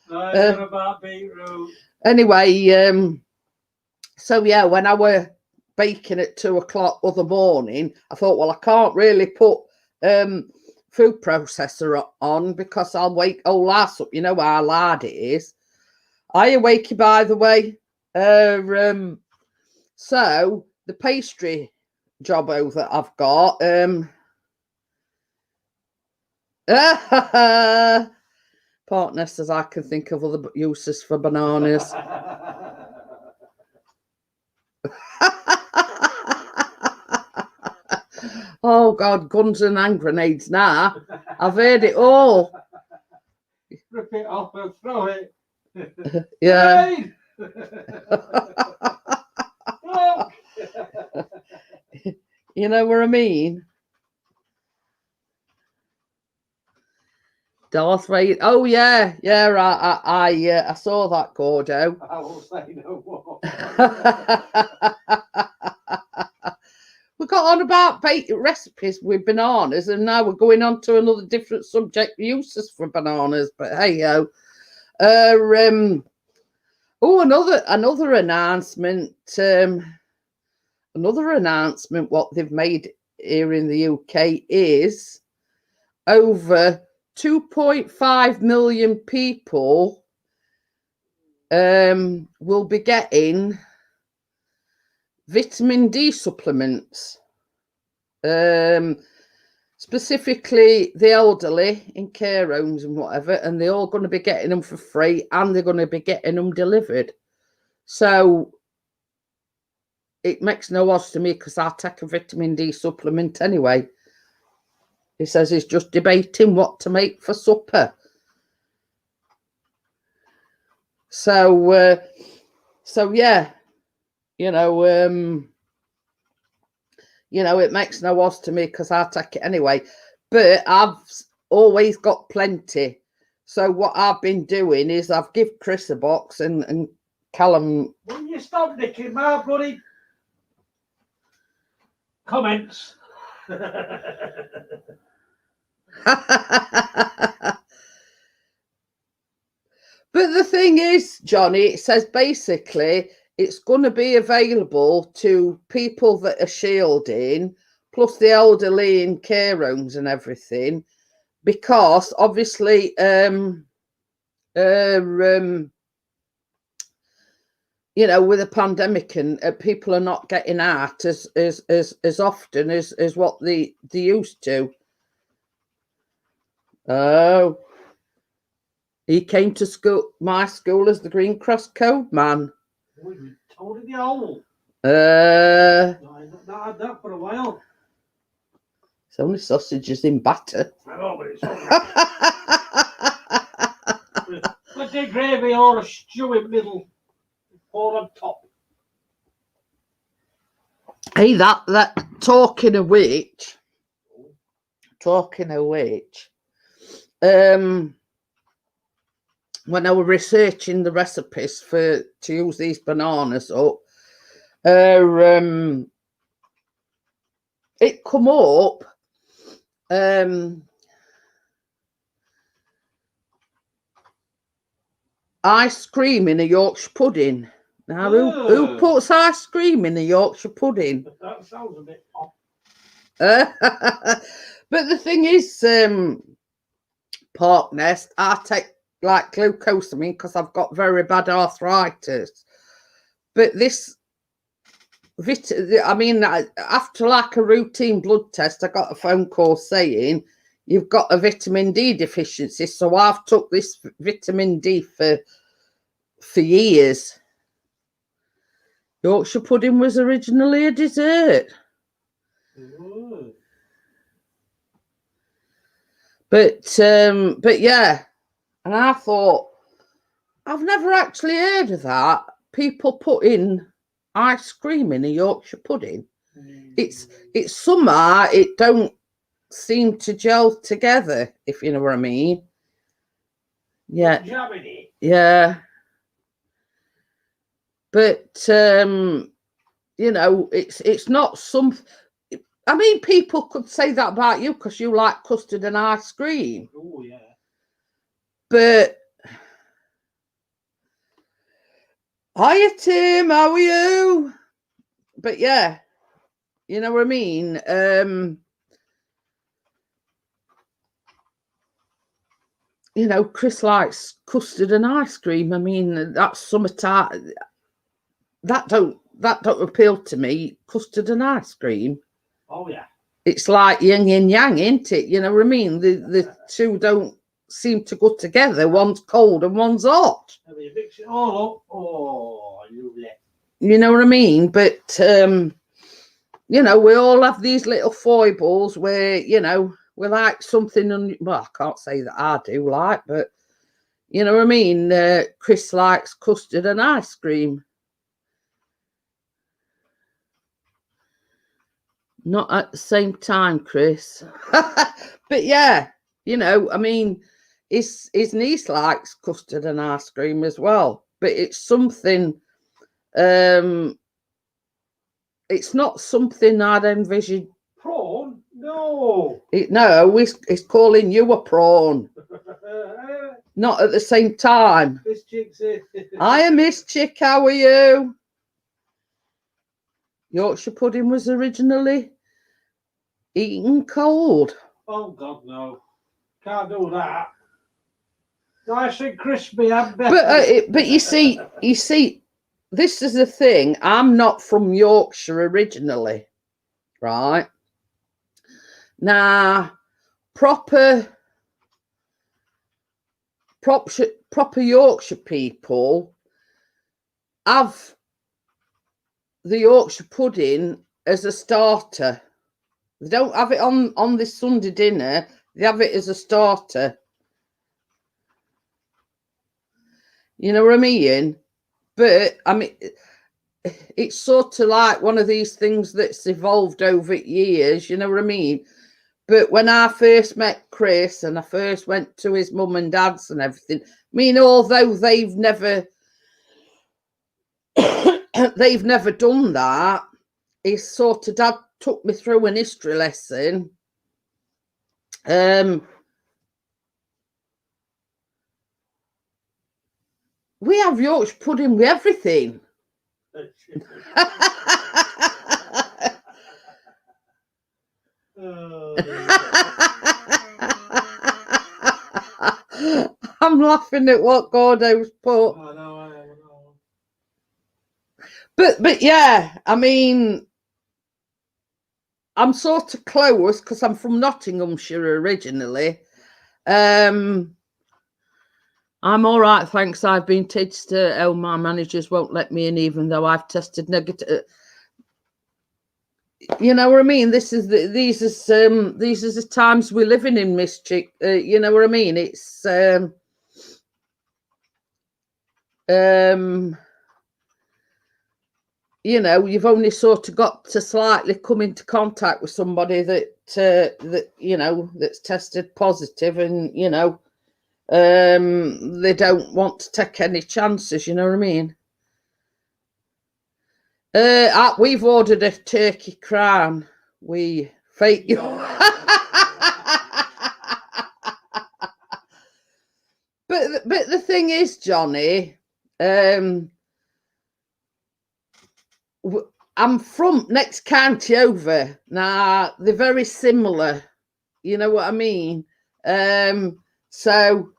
About beetroot. Anyway, so yeah, when I were baking at 2 o'clock other morning, I thought, well, I can't really put food processor on because I'll wake old lass up. You know how loud it is. Are you wakey, by the way? So the pastry jobbo that I've got, partner says I can think of other uses for bananas. Oh God, guns and hand grenades now. I've heard it all. Rip it off and throw it. Yeah. You know what I mean? Darth Vader. Oh yeah, yeah. I saw that, Gordo. I will say no more. We got on about recipes with bananas, and now we're going on to another different subject: uses for bananas. But hey yo, another announcement. Another announcement. What they've made here in the UK is over 2.5 million people will be getting vitamin D supplements, specifically the elderly in care homes and whatever, and they're all going to be getting them for free, and they're going to be getting them delivered. So it makes no odds to me because I take a vitamin D supplement anyway. He says he's just debating what to make for supper. So yeah, you know, it makes no odds to me because I take it anyway. But I've always got plenty. So what I've been doing is I've give Chris a box and Callum. Will you stop nicking my bloody comments? But the thing is, Johnny, it says basically it's going to be available to people that are shielding, plus the elderly in care homes and everything, because obviously, you know, with a pandemic and people are not getting out as often as what they used to. Oh. He came to school, my school, as the Green Cross Code man. We told the owl. No, I've not had that for a while. It's only sausages in batter. I know, but it's only. Put the gravy or a stew in the middle. Pour on top. Hey, that talking of which, when I was researching the recipes to use these bananas up, it come up ice cream in a Yorkshire pudding. Now, who puts ice cream in a Yorkshire pudding? That sounds a bit off. But the thing is, Park Nest, I take like glucosamine because I've got very bad arthritis. But this, I mean, after like a routine blood test, I got a phone call saying you've got a vitamin D deficiency. So I've took this vitamin D for years. Yorkshire pudding was originally a dessert. Ooh. But yeah, and I thought, I've never actually heard of that. People putting ice cream in a Yorkshire pudding. It's somehow it don't seem to gel together, if you know what I mean. Yeah. Yeah. But you know, it's not some. I mean, people could say that about you because you like custard and ice cream. Oh yeah. But hiya Tim, how are you? But yeah, you know what I mean. You know, Chris likes custard and ice cream. I mean, that's summertime. That don't appeal to me. Custard and ice cream. Oh yeah. It's like yin and yang, isn't it? You know what I mean? The two don't seem to go together. One's cold and one's hot. You mix it all up. Oh, lovely. You know what I mean? But you know, we all have these little foibles where, you know, we like something. Well, I can't say that I do like, but you know what I mean? Chris likes custard and ice cream. Not at the same time, Chris. But yeah, you know, I mean, his niece likes custard and ice cream as well. But it's something, it's not something I'd envision. Prawn? No. No, he's calling you a prawn. Not at the same time. Miss Chicksy. Hi, Miss Chick, how are you? Yorkshire pudding was originally eaten cold. Oh God, no! Can't do that. Nice and crispy, and But you see, this is the thing. I'm not from Yorkshire originally, right? Now, proper Yorkshire people have the Yorkshire pudding as a starter. They don't have it on this Sunday dinner. They have it as a starter. You know what I mean? But I mean, it's sort of like one of these things that's evolved over years. You know what I mean? But when I first met Chris and I first went to his mum and dad's and everything, I mean, although they've never done that, his sort of dad took me through an history lesson. We have Yorkshire pudding with everything. I'm laughing at what Gordo's put. I know. But yeah, I mean, I'm sort of close because I'm from Nottinghamshire originally. I'm all right, thanks. I've been tested. My managers won't let me in, even though I've tested negative. You know what I mean? These are the times we're living in, Miss Chick. You know what I mean? It's you know, you've only sort of got to slightly come into contact with somebody that you know, that's tested positive, and you know, they don't want to take any chances. You know what I mean? We've ordered a turkey crown. We fake you. But the thing is, Johnny, I'm from next county over. Now they're very similar. You know what I mean? So,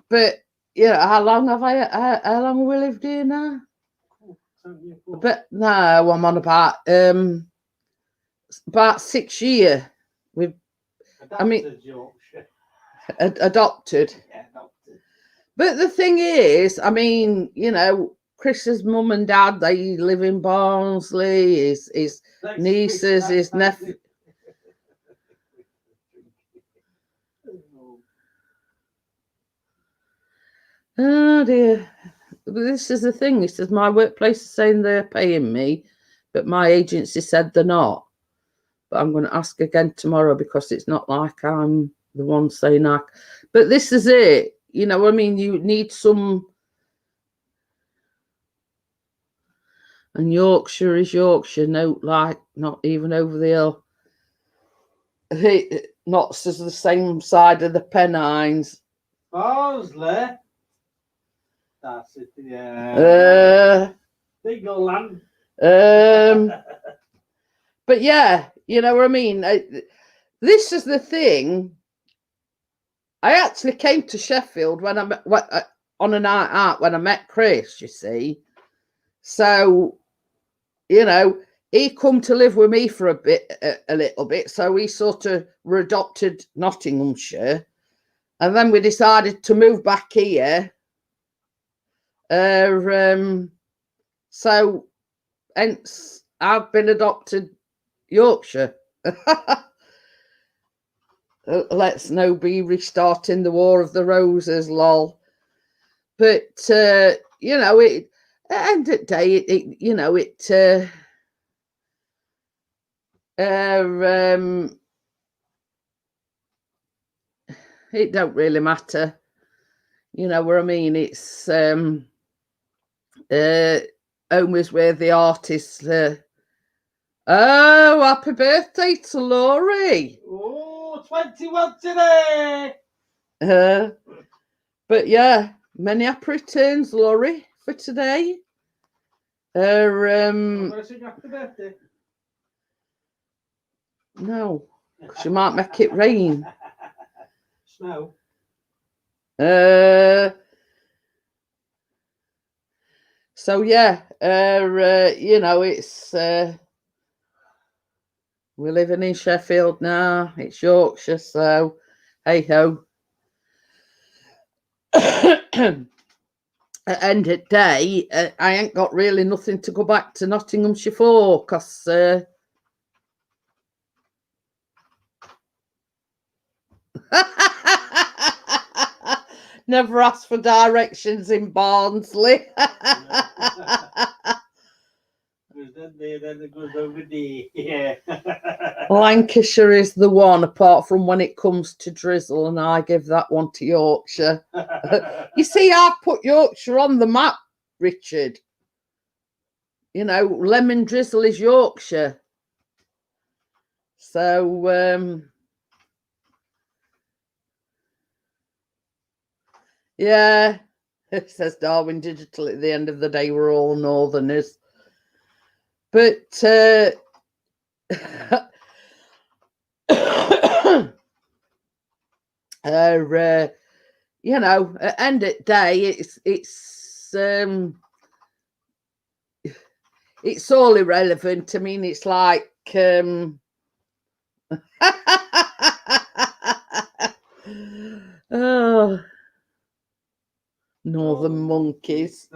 but yeah, how long have we lived here now? But no, I'm on about 6 years. We've, I mean, adopted. Yeah, adopted. But the thing is, I mean, you know, Chris's mum and dad, they live in Barnsley. His nieces, his nephew. Oh dear. This is the thing. He says my workplace is saying they're paying me, but my agency said they're not. But I'm going to ask again tomorrow because it's not like I'm the one saying I. But this is it. You know what I mean? You need some. And Yorkshire is Yorkshire. No, like not even over the hill. Notts is the same side of the Pennines. Barnsley. That's it. Yeah. Single land. But yeah, you know what I mean. This is the thing. I actually came to Sheffield when I met, on a night out when I met Chris. You see, so you know he come to live with me for a little bit. So we sort of were adopted Nottinghamshire, and then we decided to move back here. So hence I've been adopted Yorkshire. Let's no be restarting the War of the Roses, lol. But you know, it at the end of the day, you know, it don't really matter. You know what I mean? It's home is where the artists. Oh, happy birthday to Laurie! Oh, 21 today. But yeah, many happy returns, Laurie, for today. I'm gonna sing happy birthday. No, because you might make it rain. Snow. So yeah, you know, it's we're living in Sheffield now. It's Yorkshire, so hey ho. At the end of the day, I ain't got really nothing to go back to Nottinghamshire for, because never asked for directions in Barnsley. Yeah. Lancashire is the one, apart from when it comes to drizzle, and I give that one to Yorkshire. You see, I've put Yorkshire on the map, Richard. You know, lemon drizzle is Yorkshire. So, yeah, it says Darwin Digital. At the end of the day, we're all Northerners. But you know, at the end of the day, it's all irrelevant. I mean, it's like oh, northern monkeys.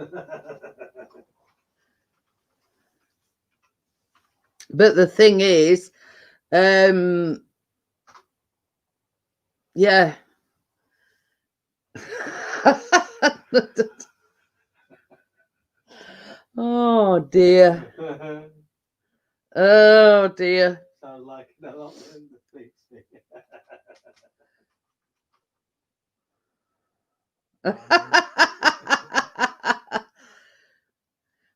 But the thing is, yeah. Oh dear. Oh dear. Sounds like an elephant in the face.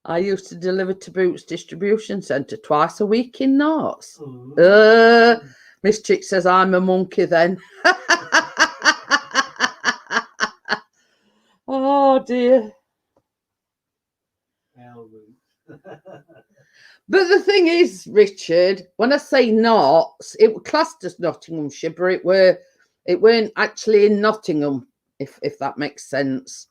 I used to deliver to Boots Distribution Centre twice a week in Norts. Miss Chick says I'm a monkey then. Oh dear. But the thing is, Richard, when I say Notts, it was classed as Nottinghamshire, but it weren't actually in Nottingham, if that makes sense.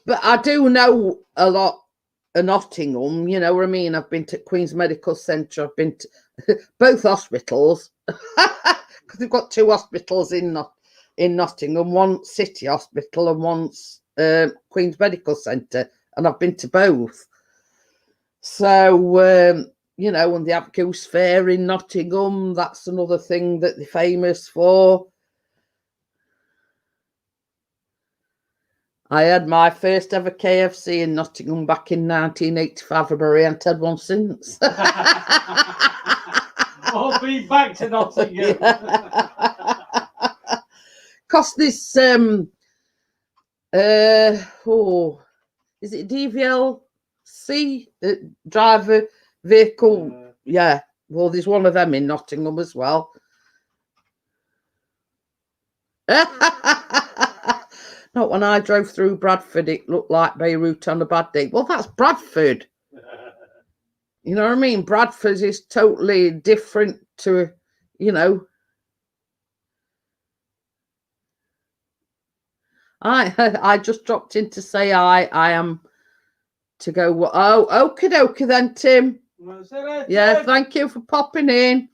But I do know a lot of Nottingham, you know what I mean? I've been to Queen's Medical Centre, I've been to both hospitals, because we've got two hospitals in Nottingham, one City Hospital and one's Queen's Medical Centre, and I've been to both. So, you know, and they have Goose Fair in Nottingham, that's another thing that they're famous for. I had my first ever KFC in Nottingham back in 1985, but I ain't had one since. I'll be back to Nottingham. Cause this is it DVLC driver vehicle? Yeah. Well, there's one of them in Nottingham as well. Not when I drove through Bradford, it looked like Beirut on a bad day. Well, that's Bradford. You know what I mean? Bradford is totally different to, you know. I just dropped in to say I am to go. Oh, okie dokie then, Tim. Yeah, thank you for popping in.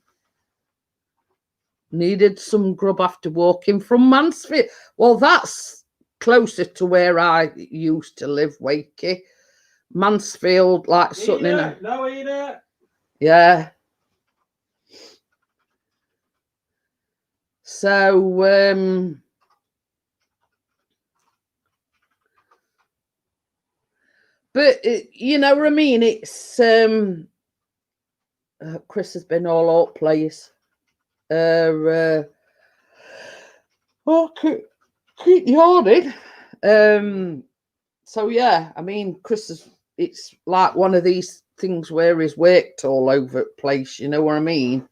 Needed some grub after walking from Mansfield. Well, that's closer to where I used to live, Wakey. Mansfield, like something in a... No, Eda. Yeah. So, but you know what I mean? It's Chris has been all over place. Keep yawning. So yeah, I mean, Chris is. It's like one of these things where he's worked all over the place. You know what I mean?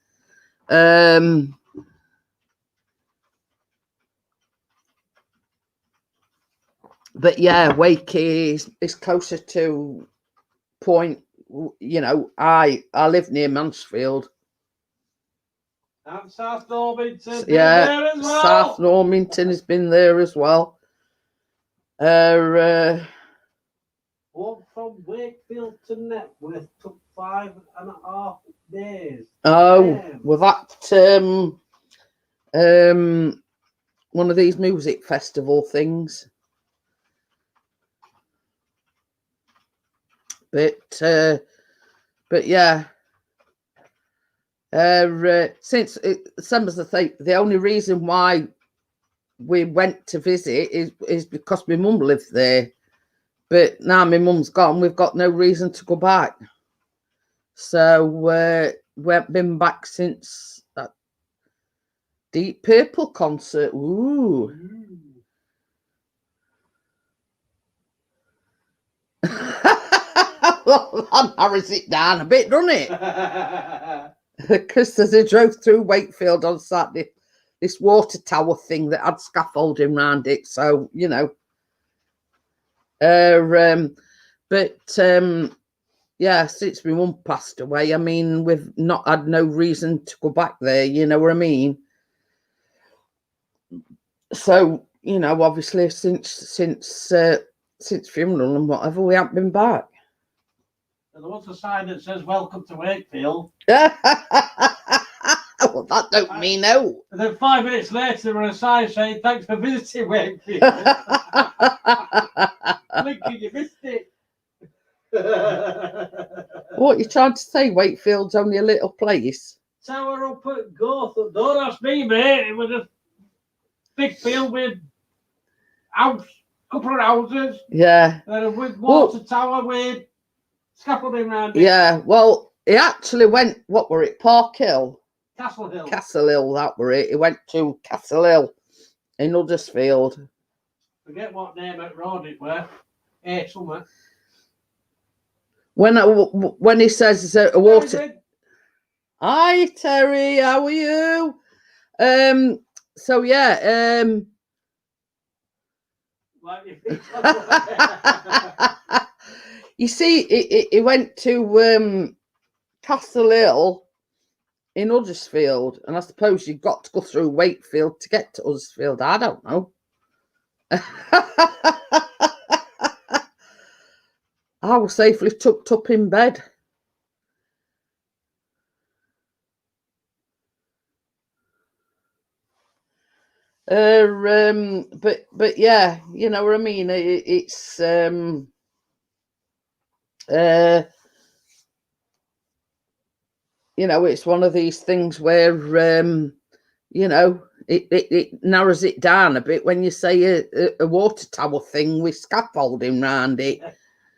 But yeah, Wakey is closer to point. You know, I live near Mansfield. And South Normington. Yeah, there as well. South Normington has been there as well. Walk from Wakefield to Networth took 5.5 days. Oh, Damn. well, that one of these music festival things. But yeah. Since some of the thing, the only reason why we went to visit is because my mum lived there. But now my mum's gone, we've got no reason to go back. So we haven't been back since that Deep Purple concert. Ooh. Well, that narrows it down a bit, doesn't it? Because as I drove through Wakefield on Saturday, this water tower thing that had scaffolding around it. So, you know. Yeah, since my mum passed away, I mean, we've not had no reason to go back there, you know what I mean? So, you know, obviously since funeral and whatever, we haven't been back. And there was a sign that says "Welcome to Wakefield." Well, that don't mean no. And then 5 minutes later, there was a sign saying "Thanks for visiting Wakefield." Lincoln, you missed it. What are you trying to say? Wakefield's only a little place. Tower up at Gotham. Don't ask me, mate. It was a big field with couple of houses. Yeah. And with water tower with scaffolding around it. Yeah. Well, he actually went. What were it? Park Hill. Castle Hill. Castle Hill. That were it. He went to Castle Hill in Huddersfield. Forget what name at road it were. Somewhere. When he says a water. Hi Terry, how are you? So yeah. You see, he went to Castle Hill in Huddersfield, and I suppose you've got to go through Wakefield to get to Huddersfield. I don't know. I was safely tucked up in bed. But yeah, you know what I mean. It's you know, it's one of these things where you know, it narrows it down a bit when you say a water tower thing with scaffolding round it.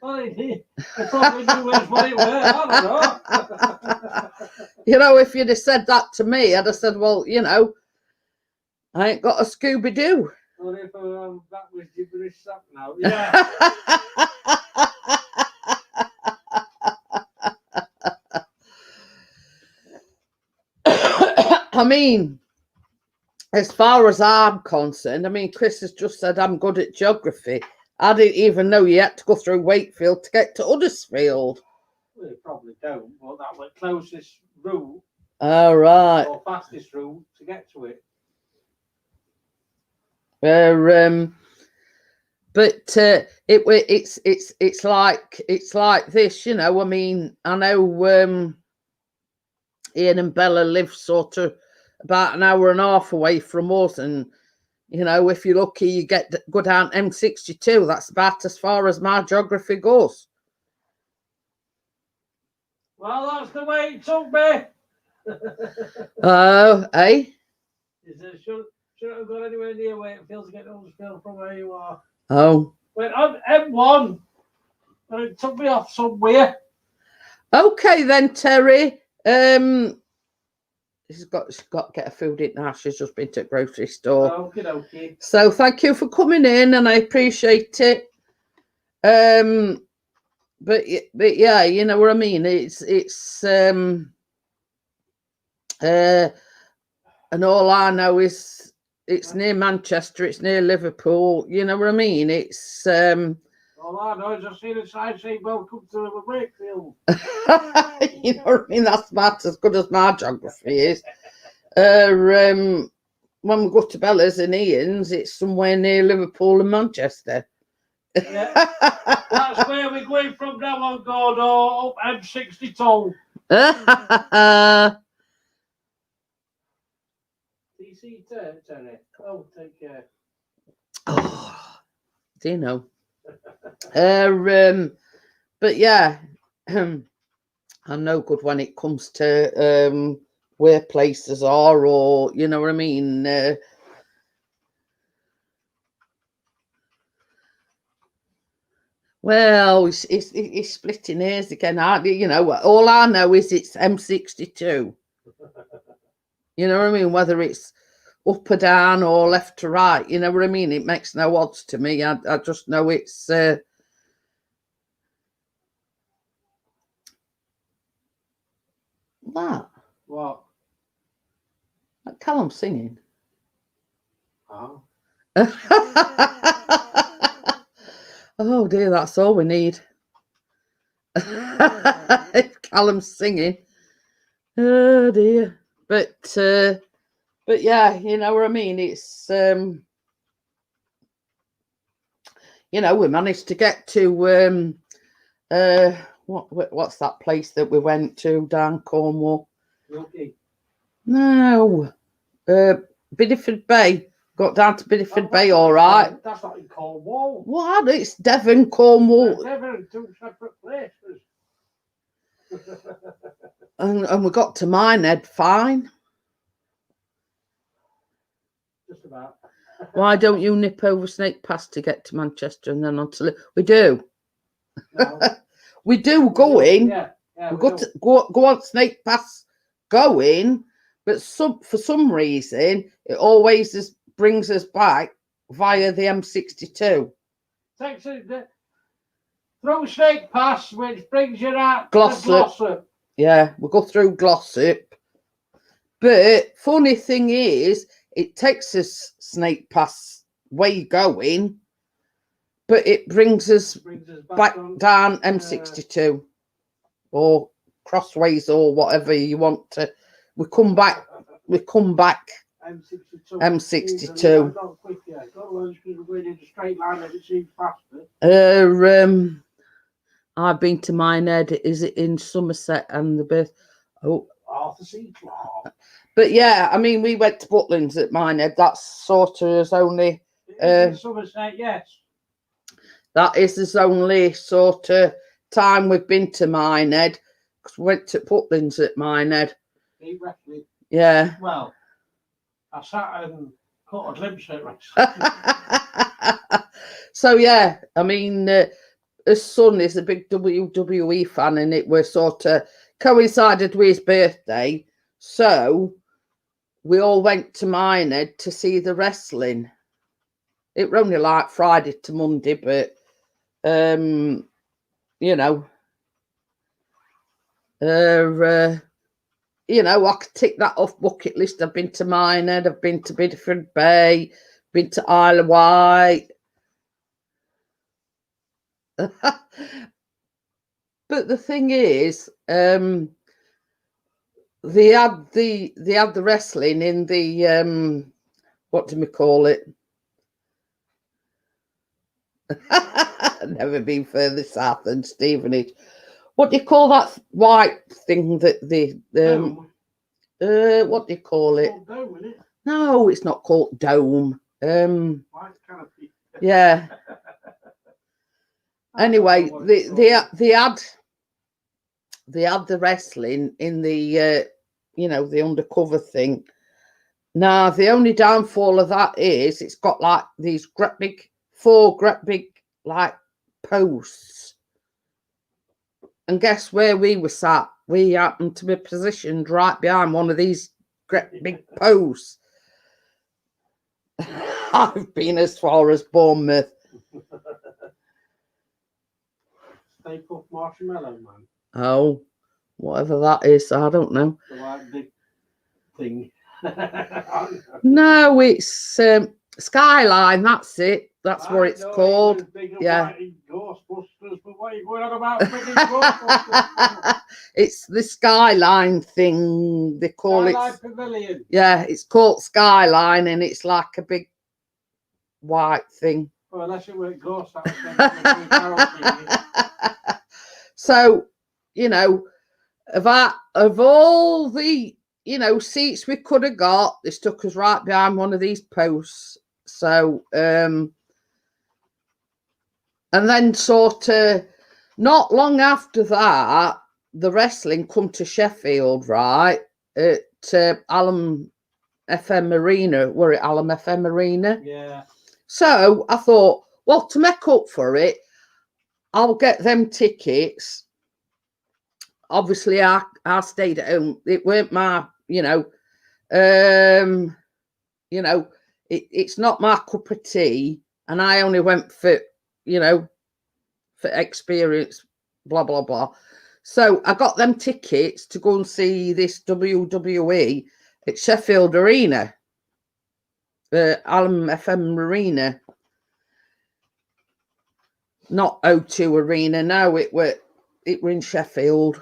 Well, they probably knew what it were. I don't know. You know, if you'd have said that to me, I'd have said, well, you know, I ain't got a Scooby-Doo. Well, if that was gibberish stuff now. Yeah. I mean, as far as I'm concerned, I mean, Chris has just said I'm good at geography. I didn't even know you had to go through Wakefield to get to Huddersfield. Well, you probably don't, but that was the closest route. All right. Or fastest route to get to it. But it's like this, you know. I mean, I know Ian and Bella live sort of about an hour and a half away from us, and you know, if you're lucky, you go down M62. That's about as far as my geography goes. Well, that's the way it took me. Oh, eh? Shouldn't have gone anywhere near Wakefield to get to Huddersfield from where you are. Oh. Went on M1, and it took me off somewhere. Okay then, Terry. She's got to get her food in now. She's just been to the grocery store. Okie dokie. So thank you for coming in, and I appreciate it. But yeah, you know what I mean. It's and all I know is it's near Manchester. It's near Liverpool. You know what I mean. It's All I know is I've seen a sign saying "Welcome to Wakefield." you know what I mean. That's about as good as my geography is. When we go to Bella's and Ian's, it's somewhere near Liverpool and Manchester. Yeah. That's where we're going from now on, Gordo, up M62. DC Terry. Oh, take care. Oh, do you know? But yeah, I'm no good when it comes to where places are, or you know what I mean. Well, it's splitting hairs again. You know, all I know is it's M62. You know what I mean? Whether it's up or down or left to right, you know what I mean? It makes no odds to me. I just know it's that. What? Callum singing. Oh. Oh dear, that's all we need. Callum's singing. Oh dear. But yeah, you know what I mean. It's you know, we managed to get to what's that place that we went to down Cornwall? Okay. No, Bideford Bay. Got down to Bideford Bay, all right. That's not in Cornwall. What? It's Devon, Cornwall. Devon, two separate places. And we got to Minehead fine. Just about. Why don't you nip over Snake Pass to get to Manchester and then on to we do. No. We do go in. Yeah, we got to go on Snake Pass going, but for some reason it always brings us back via the M62. Takes through Snake Pass, which brings you out Glossop. Yeah, we go through Glossop. But funny thing is, it takes us Snake Pass way going, but it brings us back down M62 or Crossways or whatever you want to. We come back. M62. I've been to Minehead. Is it in Somerset and the bit? Oh, Arthur C. Clarke. But yeah, I mean, we went to Butlins at Minehead. That's sort of as only. Somerset, yes. That is as only sort of time we've been to Minehead, because we went to Butlins at Minehead. Exactly. Yeah. Well, I sat and caught a glimpse of it. So yeah, I mean, his son is a big WWE fan, and it was sort of coincided with his birthday, so we all went to Minehead to see the wrestling. It were only like Friday to Monday, but you know, you know, I could tick that off bucket list. I've been to Minehead, I've been to Bideford Bay, been to Isle of Wight. But the thing is, they had the wrestling in the what do we call it? Never been further south than Stevenage. What do you call that white thing that the what do you call it? Dome, isn't it? No, it's not called dome. White canopy. Yeah. Anyway, they had the wrestling in the you know, the undercover thing. Now the only downfall of that is it's got like these four great big like posts, and guess where we were sat? We happened to be positioned right behind one of these great big posts. I've been as far as Bournemouth. Stay Puft Marshmallow Man. Oh, whatever that is, I don't know. The white big thing. No, it's Skyline. That's it. That's what it's called. Yeah. Ghostbusters, but what are you going on about? Ghostbusters? It's the Skyline thing. They call Skyline it. Pavilion. Yeah, it's called Skyline, and it's like a big white thing. Well, unless it were Ghost. So, you know, of all the, you know, seats we could have got, they stuck us right behind one of these posts. So, and then sort of not long after that, the wrestling come to Sheffield, right, at Alum FM Arena. Were it Alum FM Arena? Yeah. So I thought, well, to make up for it, I'll get them tickets. Obviously, I stayed at home. It weren't my, you know, it's not my cup of tea, and I only went for, you know, for experience, blah blah blah. So I got them tickets to go and see this WWE at Sheffield Arena, Alum FM Arena, not O2 Arena. No, it were in Sheffield.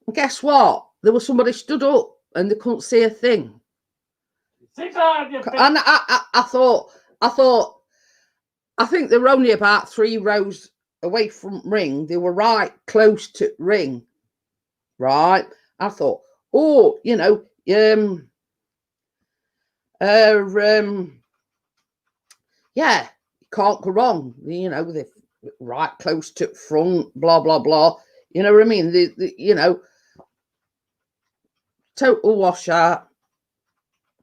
And guess what? There was somebody stood up and they couldn't see a thing. And I thought, I think they were only about 3 rows away from ring. They were right close to ring, right? I thought, oh, you know, yeah, can't go wrong. You know, they're right close to front, blah blah blah. You know what I mean? You know, total washout.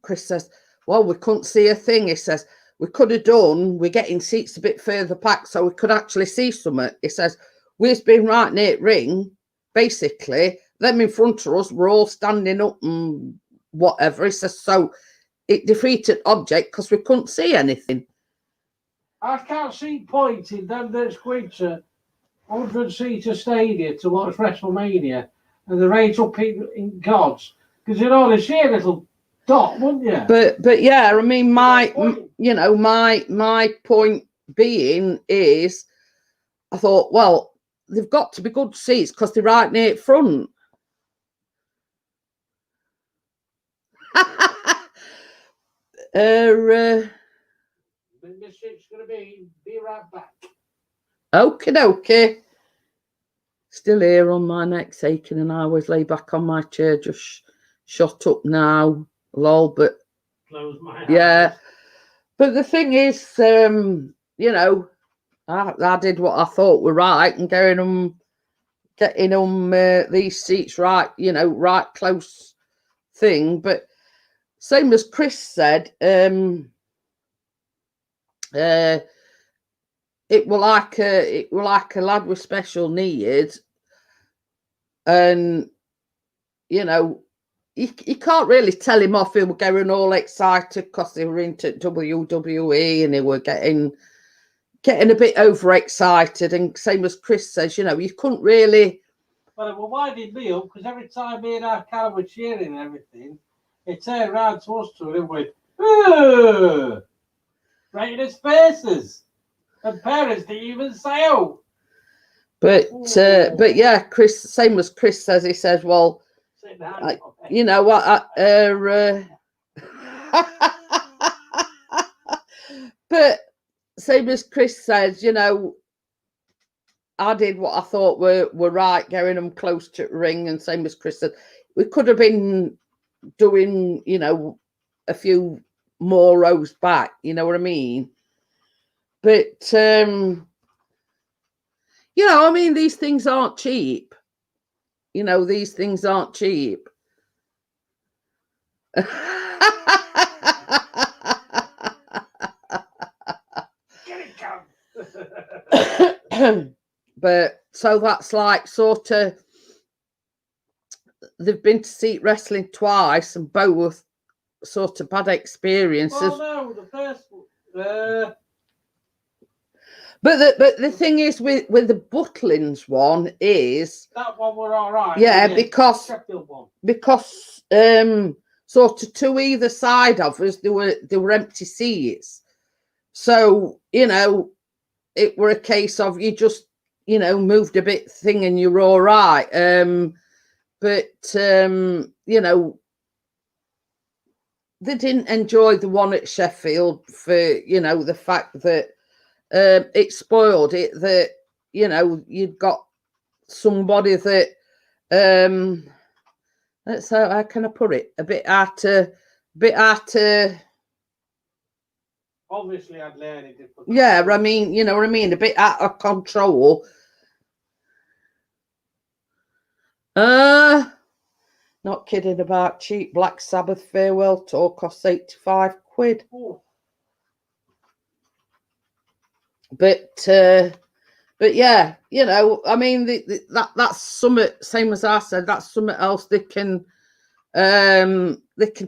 Chris says, well, we couldn't see a thing. He says, we could have done, we're getting seats a bit further back so we could actually see something. He says, we've been right near ring, basically. Them in front of us were all standing up and whatever. He says, so it defeated object because we couldn't see anything. I can't see point in them that's going to 100-seater stadium to watch WrestleMania and the rate up in gods. Because you'd only see a little dot, wouldn't you? But yeah, I mean, my point being is, I thought, well, they've got to be good seats because they're right near it front. This shit's gonna be right back. Okie dokie. Still here on my neck's aching, and I always lay back on my chair, just shut up now. Lol, but Close my eyes. yeah. But the thing is, you know, I did what I thought were right and getting them these seats right, you know, right close thing. But same as Chris said, it were like a lad with special needs, and you know, you can't really tell him off. He were getting all excited because they were into WWE and they were getting a bit overexcited. And same as Chris says, you know, you couldn't really. Well, it winded me up because every time me and our Callum were cheering and everything, it turned round to us two and went, "Ugh!" right in his faces. And parents didn't even say oh. But yeah, Chris, same as Chris says, he says, well, you know what, but same as Chris says, you know, I did what I thought were right, getting them close to the ring, and same as Chris said, we could have been doing, you know, a few more rows back, you know what I mean? But you know, I mean, these things aren't cheap. You know, these things aren't cheap. But so that's like sort of, they've been to see wrestling twice and both sort of bad experiences. Well, no, the first but the thing is with the Butlins one is that one were all right. Yeah, because sort of to either side of us there were empty seats. So, you know, it were a case of you just, you know, moved a bit thing and you're all right. But you know, they didn't enjoy the one at Sheffield for, you know, the fact that it spoiled it, that, you know, you'd got somebody that let's say, how can I put it, a bit out obviously I'd learn it different. Yeah, I mean, you know what I mean, a bit out of control. Not kidding about cheap Black Sabbath farewell tour costs 85 quid. Oh. But yeah, you know, I mean, that's something, same as I said, that's something else they can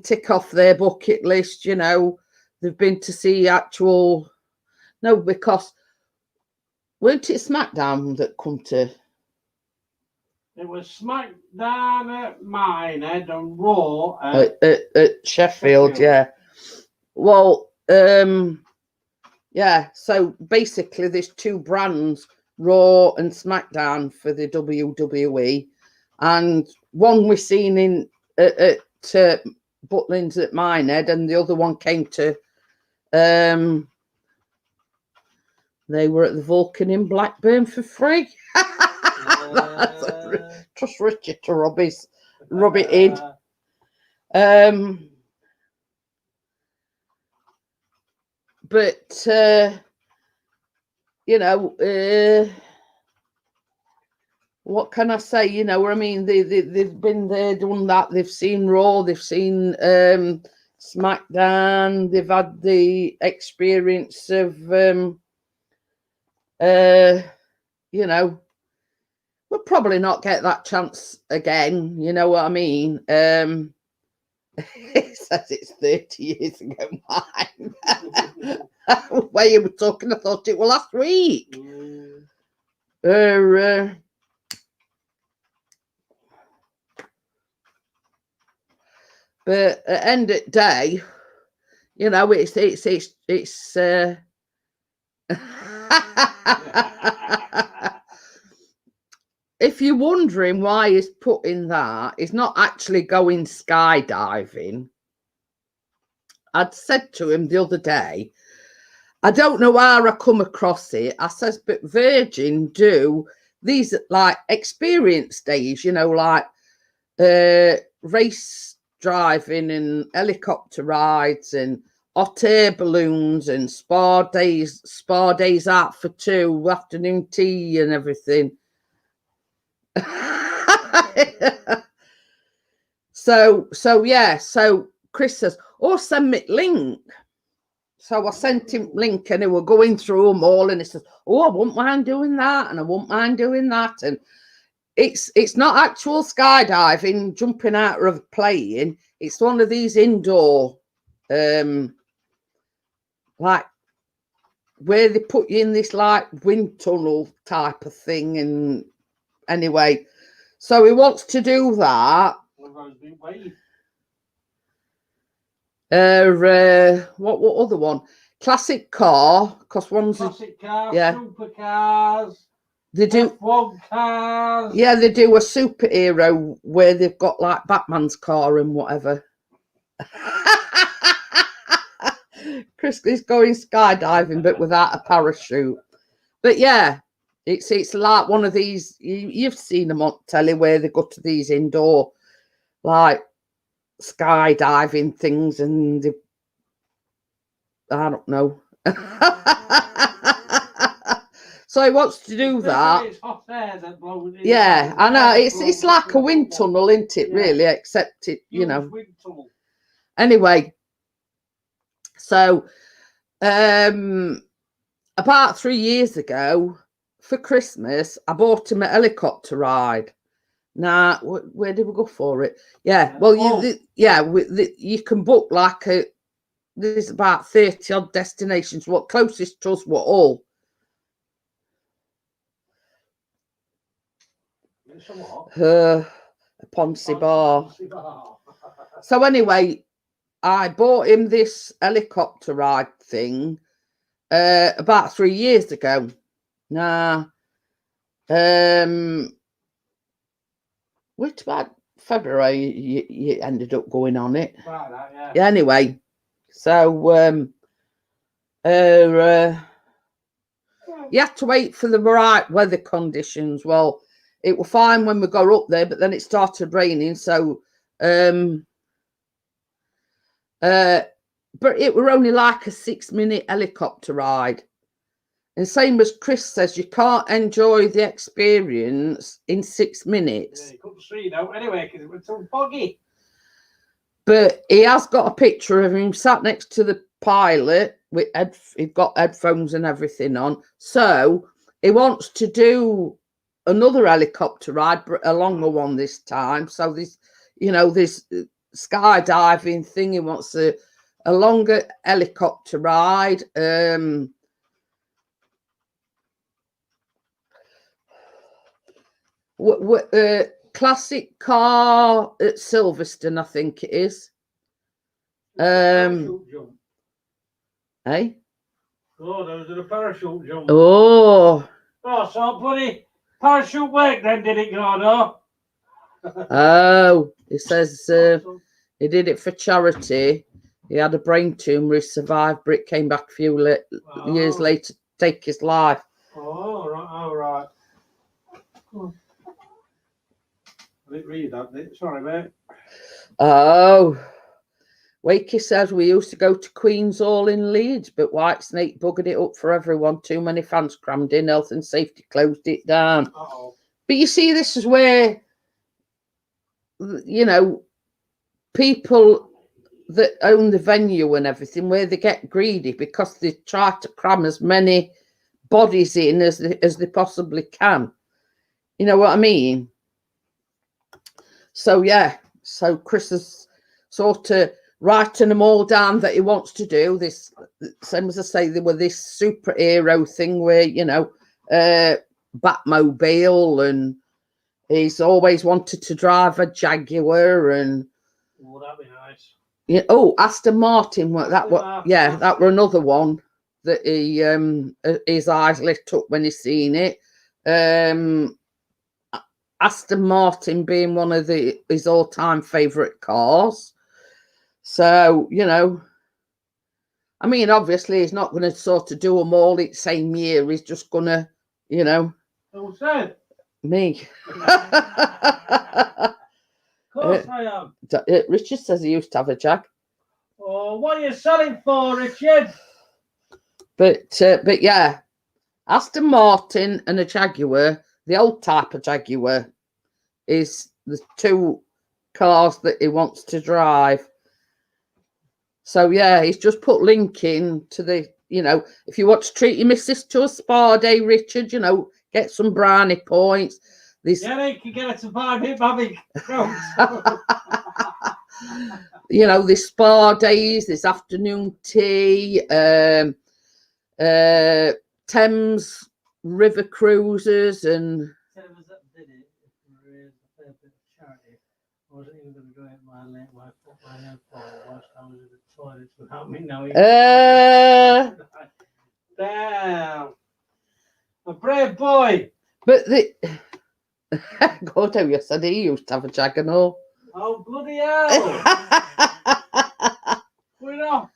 tick off their bucket list. You know, they've been to see actual, no, because weren't it SmackDown that come to? It was SmackDown at Minehead and Raw at Sheffield, yeah. Well, yeah, so basically there's two brands, Raw and SmackDown, for the WWE, and one we're seen in at Butlins at Minehead, and the other one came to they were at the Vulcan in Blackburn for free. Trust Richard to rub it in. But you know, what can I say? You know, I mean, they've been there, done that. They've seen Raw, they've seen SmackDown. They've had the experience of you know, we'll probably not get that chance again. You know what I mean? It says it's 30 years ago. Mine. Where you were talking, I thought it was last week. But at the end of the day, you know, it's if you're wondering why he's putting that, he's not actually going skydiving. I'd said to him the other day, I don't know how I come across it. I says, but Virgin do these like experience days, you know, like race driving and helicopter rides and hot air balloons and spa days out for two, afternoon tea and everything. So So yeah, so Chris says, oh, send me link. So I sent him link and he was going through them all and he says, oh, I wouldn't mind doing that and I wouldn't mind doing that. And it's not actual skydiving, jumping out of a plane. It's one of these indoor, like where they put you in this like wind tunnel type of thing. And anyway, so he wants to do that. What other one? Classic car, because one's Classic cars, yeah. supercars. They do F1 cars. Yeah, they do a superhero where they've got like Batman's car and whatever. Chris is going skydiving, but without a parachute. But yeah, it's like one of these. You've seen them on telly where they go to these indoor, like skydiving things, and I don't know. So he wants to do that. It's hot air that blows in. Yeah, I know. It's like a wind tunnel, isn't it? Yeah. Really, except it, you know. Wind tunnel. Anyway, so about 3 years ago for Christmas, I bought him a helicopter ride. Now, where did we go for it? Yeah, well, you can book like there's about 30 odd destinations. What closest to us were all. A Ponzi bar. So anyway, I bought him this helicopter ride thing about 3 years ago. Now, which about February you ended up going on it. Yeah. Yeah, anyway, so you had to wait for the right weather conditions. Well, it was fine when we got up there, but then it started raining. So, but it were only like a 6-minute helicopter ride. And same as Chris says, you can't enjoy the experience in 6 minutes. Yeah, you couldn't see though. Anyway, because it was so foggy. But he has got a picture of him sat next to the pilot with he's got headphones and everything on. So he wants to do another helicopter ride, a longer one this time. So this, this skydiving thing. He wants a longer helicopter ride. Classic car at Silverstone, I think it is. Parachute jump. Eh? Oh, there was a parachute jump. Oh, So bloody parachute work then, did it go, no? oh, it says he did it for charity. He had a brain tumor, he survived, but it came back a few years later to take his life. Oh, right, all right. I didn't read that, did it? Sorry, mate. Oh, Wakey says we used to go to Queen's Hall in Leeds, but Whitesnake buggered it up for everyone. Too many fans crammed in. Health and safety closed it down. Uh-oh. But you see, this is where, people that own the venue and everything, where they get greedy because they try to cram as many bodies in as they possibly can. You know what I mean? So, yeah. So Chris is sort of writing them all down that he wants to do. This, same as I say, there were this superhero thing where, Batmobile, and he's always wanted to drive a Jaguar, and Oh, that'd be nice. Aston Martin. That were another one that he his eyes lit up when he seen it. Aston Martin being one of his all-time favorite cars. So, I mean, obviously he's not going to sort of do them all the same year. He's just going to, Who said? me. Of course I am. Richard says he used to have a Jag. Oh, what are you selling for, Richard? But yeah, Aston Martin and a Jaguar, the old type of Jaguar, is the two cars that he wants to drive. So yeah, he's just put link in to the, you know, if you want to treat your missus to a spa day, Richard, you know, get some brownie points. This, Yeah, they can get her to buy me having you know, this spa days, this afternoon tea, Thames River cruises, and I wasn't even going to go out my late my foot my hand forward whilst I was in the toilet without me knowing. Damn. A brave boy. but the God, how you said he used to have a Jaganor. Oh, bloody hell. Put it off.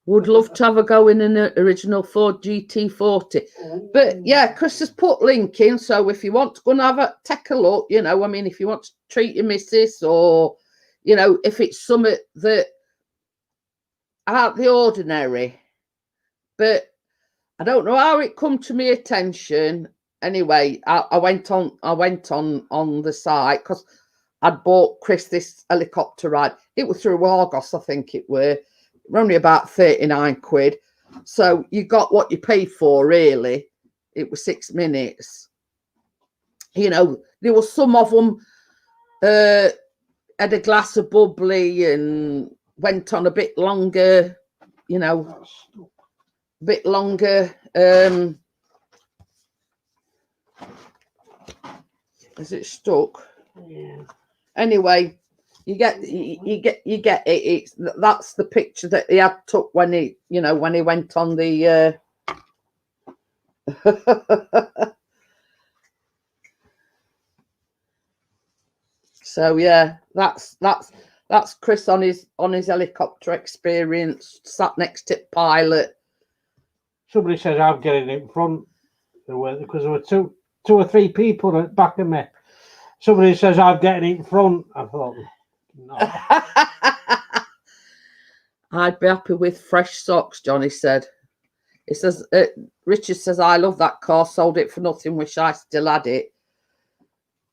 Would love to have a go in an original Ford GT40. But yeah, Chris has put link in, so if you want to go and have a take a look, you know, I mean, if you want to treat your missus, or you know, if it's something that out the ordinary, but I don't know how it come to my attention. Anyway, I went on the site because I'd bought Chris this helicopter ride. It was through Argos, I think it were. Only about 39 quid. So you got what you paid for, really. It was 6 minutes. You know, there was some of them had a glass of bubbly and went on a bit longer, you know, a bit longer. Is it stuck? Yeah. Anyway, you get it. It's that's the picture that he had took when he, you know, when he went on the So yeah, that's Chris on his helicopter experience, sat next to pilot. Somebody says I'm getting in front because there were two or three people at the back of me. Somebody says I'm getting in front. I thought, no. I'd be happy with fresh socks, Johnny said. He says, Richard says, I love that car, sold it for nothing, wish I still had it.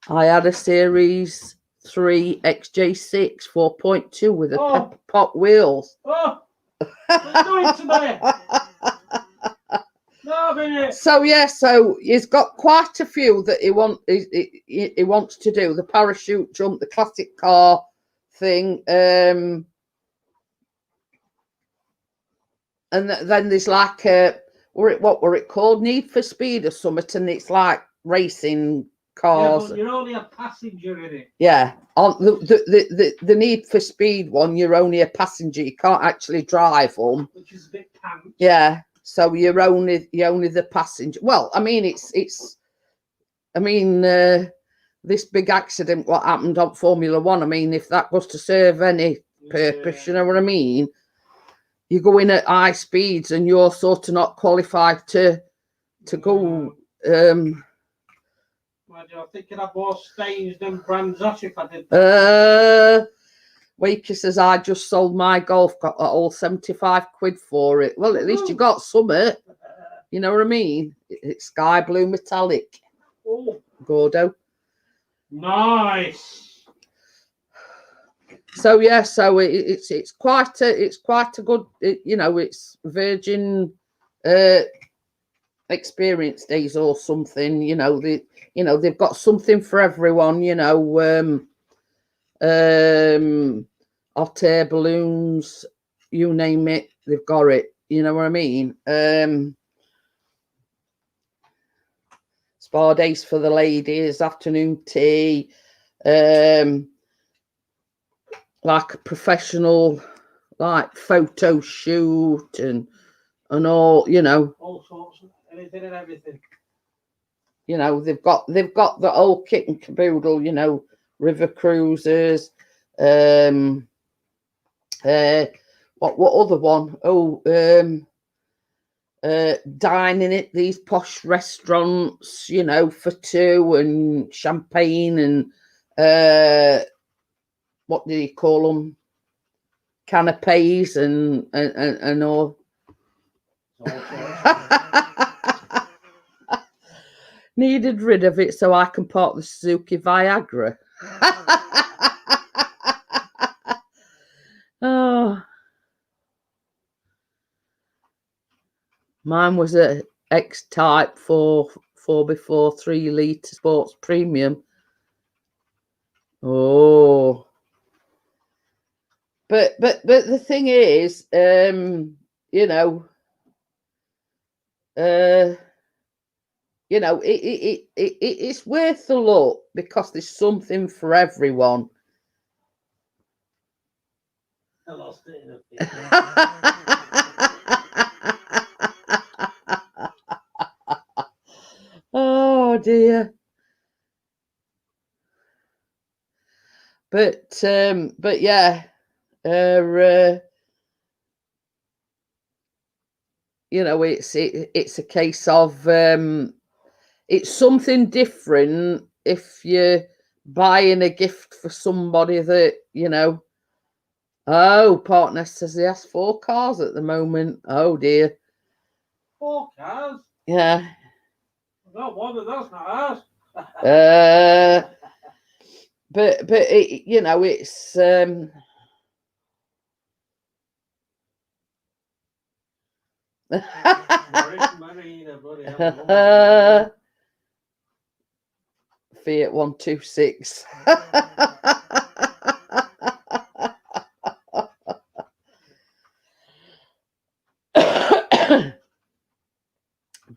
I had a Series 3 XJ6 4.2 with a pepper pot wheels. Oh, what are you doing to me? No, minute. So yeah, so he's got quite a few that he wants to do. The parachute jump, the classic car thing, and then there's like what were it called? Need for Speed or something, and it's like racing cars. Yeah, but you're only a passenger in it. Yeah, on the Need for Speed one, you're only a passenger. You can't actually drive them. Which is a bit pants. Yeah. So you're only the passenger. Well, I mean, this big accident what happened on Formula One. I mean, if that was to serve any purpose, you know what I mean. You go in at high speeds and you're sort of not qualified to go. Well, I think I'd have more stains than Brandzos if I did that. Wakey says, I just sold my Golf, got all 75 quid for it. Well, at least you got something. You know what I mean? It's sky blue metallic. Oh, Gordo. nice. So yeah, so it's quite a good, you know, it's Virgin experience days or something. You know, they've got something for everyone. You know, hot air balloons, you name it, they've got it. You know what I mean? Spa days for the ladies, afternoon tea, like a professional, like photo shoot and all. You know, All sorts of anything and everything. You know, they've got the whole kit and caboodle. You know, river cruises. What other one? Oh, dining at these posh restaurants, you know, for two, and champagne and what do you call them? Canapes and all. Needed rid of it so I can park the Suzuki Viagra. Mine was a X-Type 4x4 3-litre Sports Premium. Oh. But the thing is, you know, it's worth a look because there's something for everyone. I lost it in a Oh dear. But yeah, you know, it's a case of it's something different if you're buying a gift for somebody that, you know. Oh, partner says he has 4 cars at the moment. Oh dear. 4 cars? Yeah. I got one, but that's not ours. But it, you know, it's Fiat 126.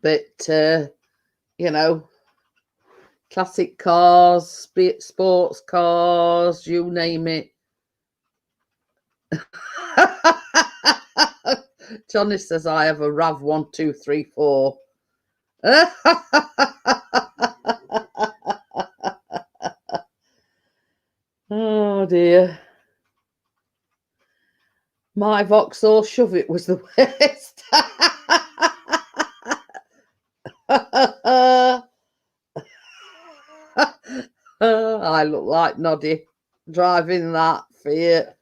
But you know, classic cars, sports cars, you name it. Johnny says I have a RAV 1234. Oh dear. My Vauxhall Shove It was the worst. I look like Noddy driving that Fiat.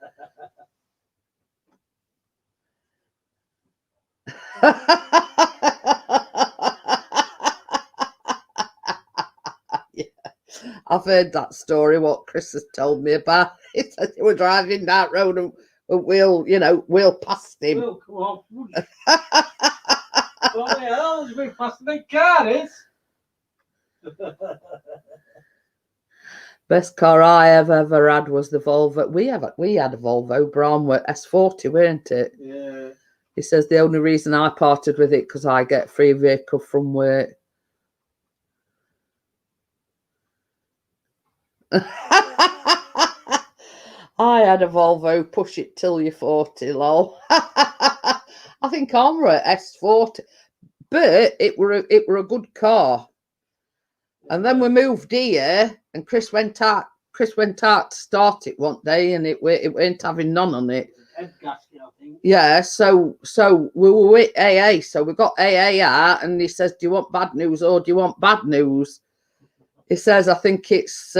Yeah. I've heard that story, what Chris has told me about. He said they were driving that road and we'll past him. We'll come off. What the hell is we passing the car, Best car I have ever had was the Volvo. We had a Volvo Bromwood S40, weren't it? Yeah. He says the only reason I parted with it because I get free vehicle from work. I had a Volvo Push It Till You're 40, lol. I think I'm right, S40, but it were a good car. And then we moved here, and Chris went out to start it one day, and it weren't having none on it. Head gasket, I think. Yeah, so we were with AA, so we got AA out, and he says, "Do you want bad news or do you want bad news?" He says, "I think it's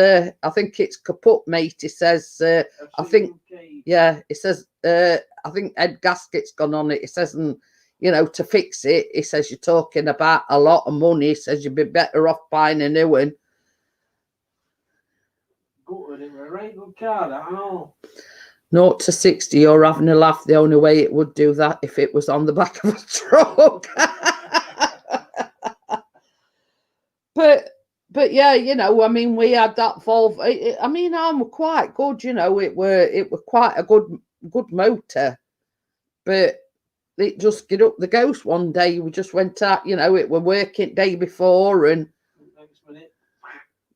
kaput, mate." He says, "I think, yeah." He says, "I think head gasket's gone on it." He says, "And you know, to fix it," he says, "you're talking about a lot of money." He says, "You'd be better off buying a new one." Good, it was a right good car, I know. 0 to 60, you're having a laugh. The only way it would do that if it was on the back of a truck. But yeah, you know, I mean, we had that Volvo. I mean, I'm quite good, you know. It were quite a good motor, but it just get up the ghost one day. We just went out, you know. It were working day before, and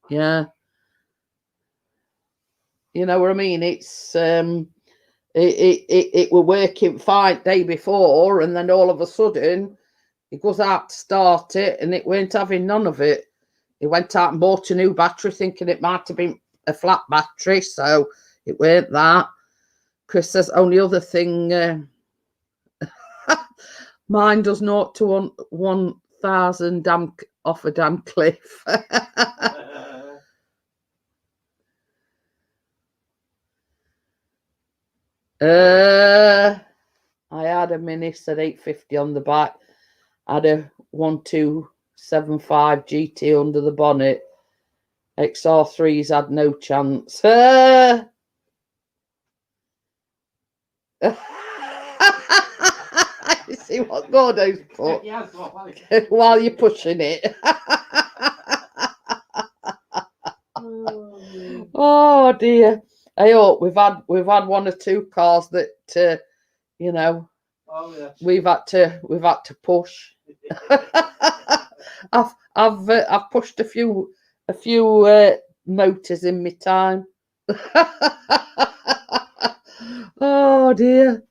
yeah, you know what I mean. It's it were working fine day before, and then all of a sudden, he goes out to start it, and it weren't having none of it. He went out and bought a new battery, thinking it might have been a flat battery, so it weren't that. Chris says, only other thing, mine does 0 to 1,000 off a damn cliff. I had a Mini, said 850 on the back. I had a 1275 GT under the bonnet. XR3s had no chance. You see what Gordo's put Yes, well, while you're pushing it. Oh dear. I hope we've had one or two cars that you know oh, yes. we've had to push. I've pushed a few motors in my time. Oh dear.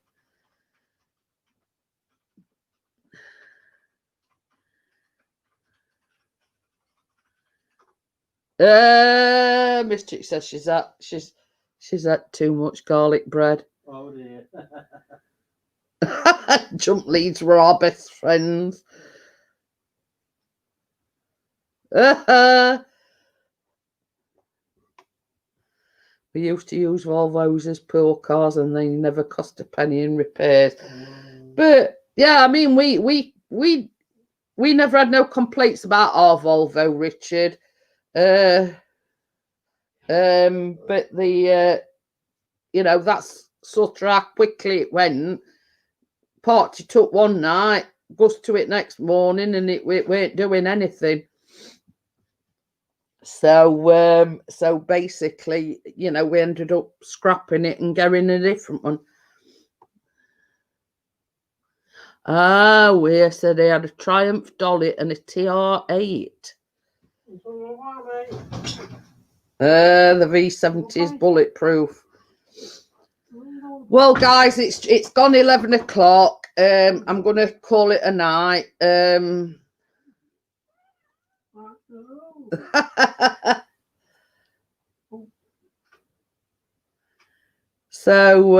Miss Chick says she's at too much garlic bread. Oh, dear. Jump leads were our best friends. We used to use Volvos as poor cars, and they never cost a penny in repairs. But yeah, I mean, we never had no complaints about our Volvo, Richard. But the you know, that's sort of how quickly it went. Party took one night, goes to it next morning, and it weren't doing anything. So so basically, you know, we ended up scrapping it and getting a different one. Ah, we said they had a Triumph Dolly and a TR8. The V70 is bulletproof. Well, guys, it's gone 11 o'clock. I'm gonna call it a night. So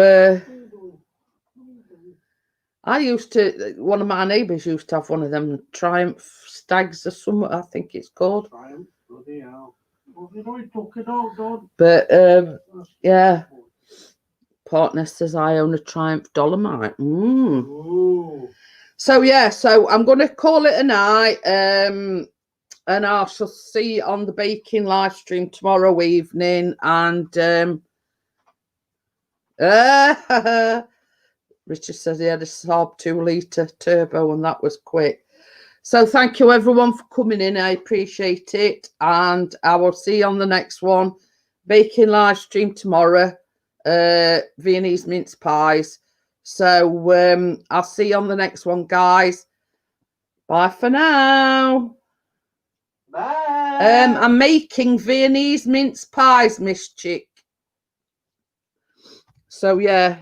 I used to, one of my neighbours used to have one of them Triumph Stags or something, I think it's called. Triumph, bloody hell. What did I talk it out, Dad? But yeah, partner says I own a Triumph Dolomite. Ooh. So yeah, so I'm going to call it a night, and I shall see you on the baking live stream tomorrow evening. And Richard says he had a Saab 2-litre turbo, and that was quick. So thank you everyone for coming in. I appreciate it, and I will see you on the next one. Baking live stream tomorrow. Viennese mince pies. So I'll see you on the next one, guys. Bye for now. Bye. I'm making Viennese mince pies, Miss Chick. So yeah.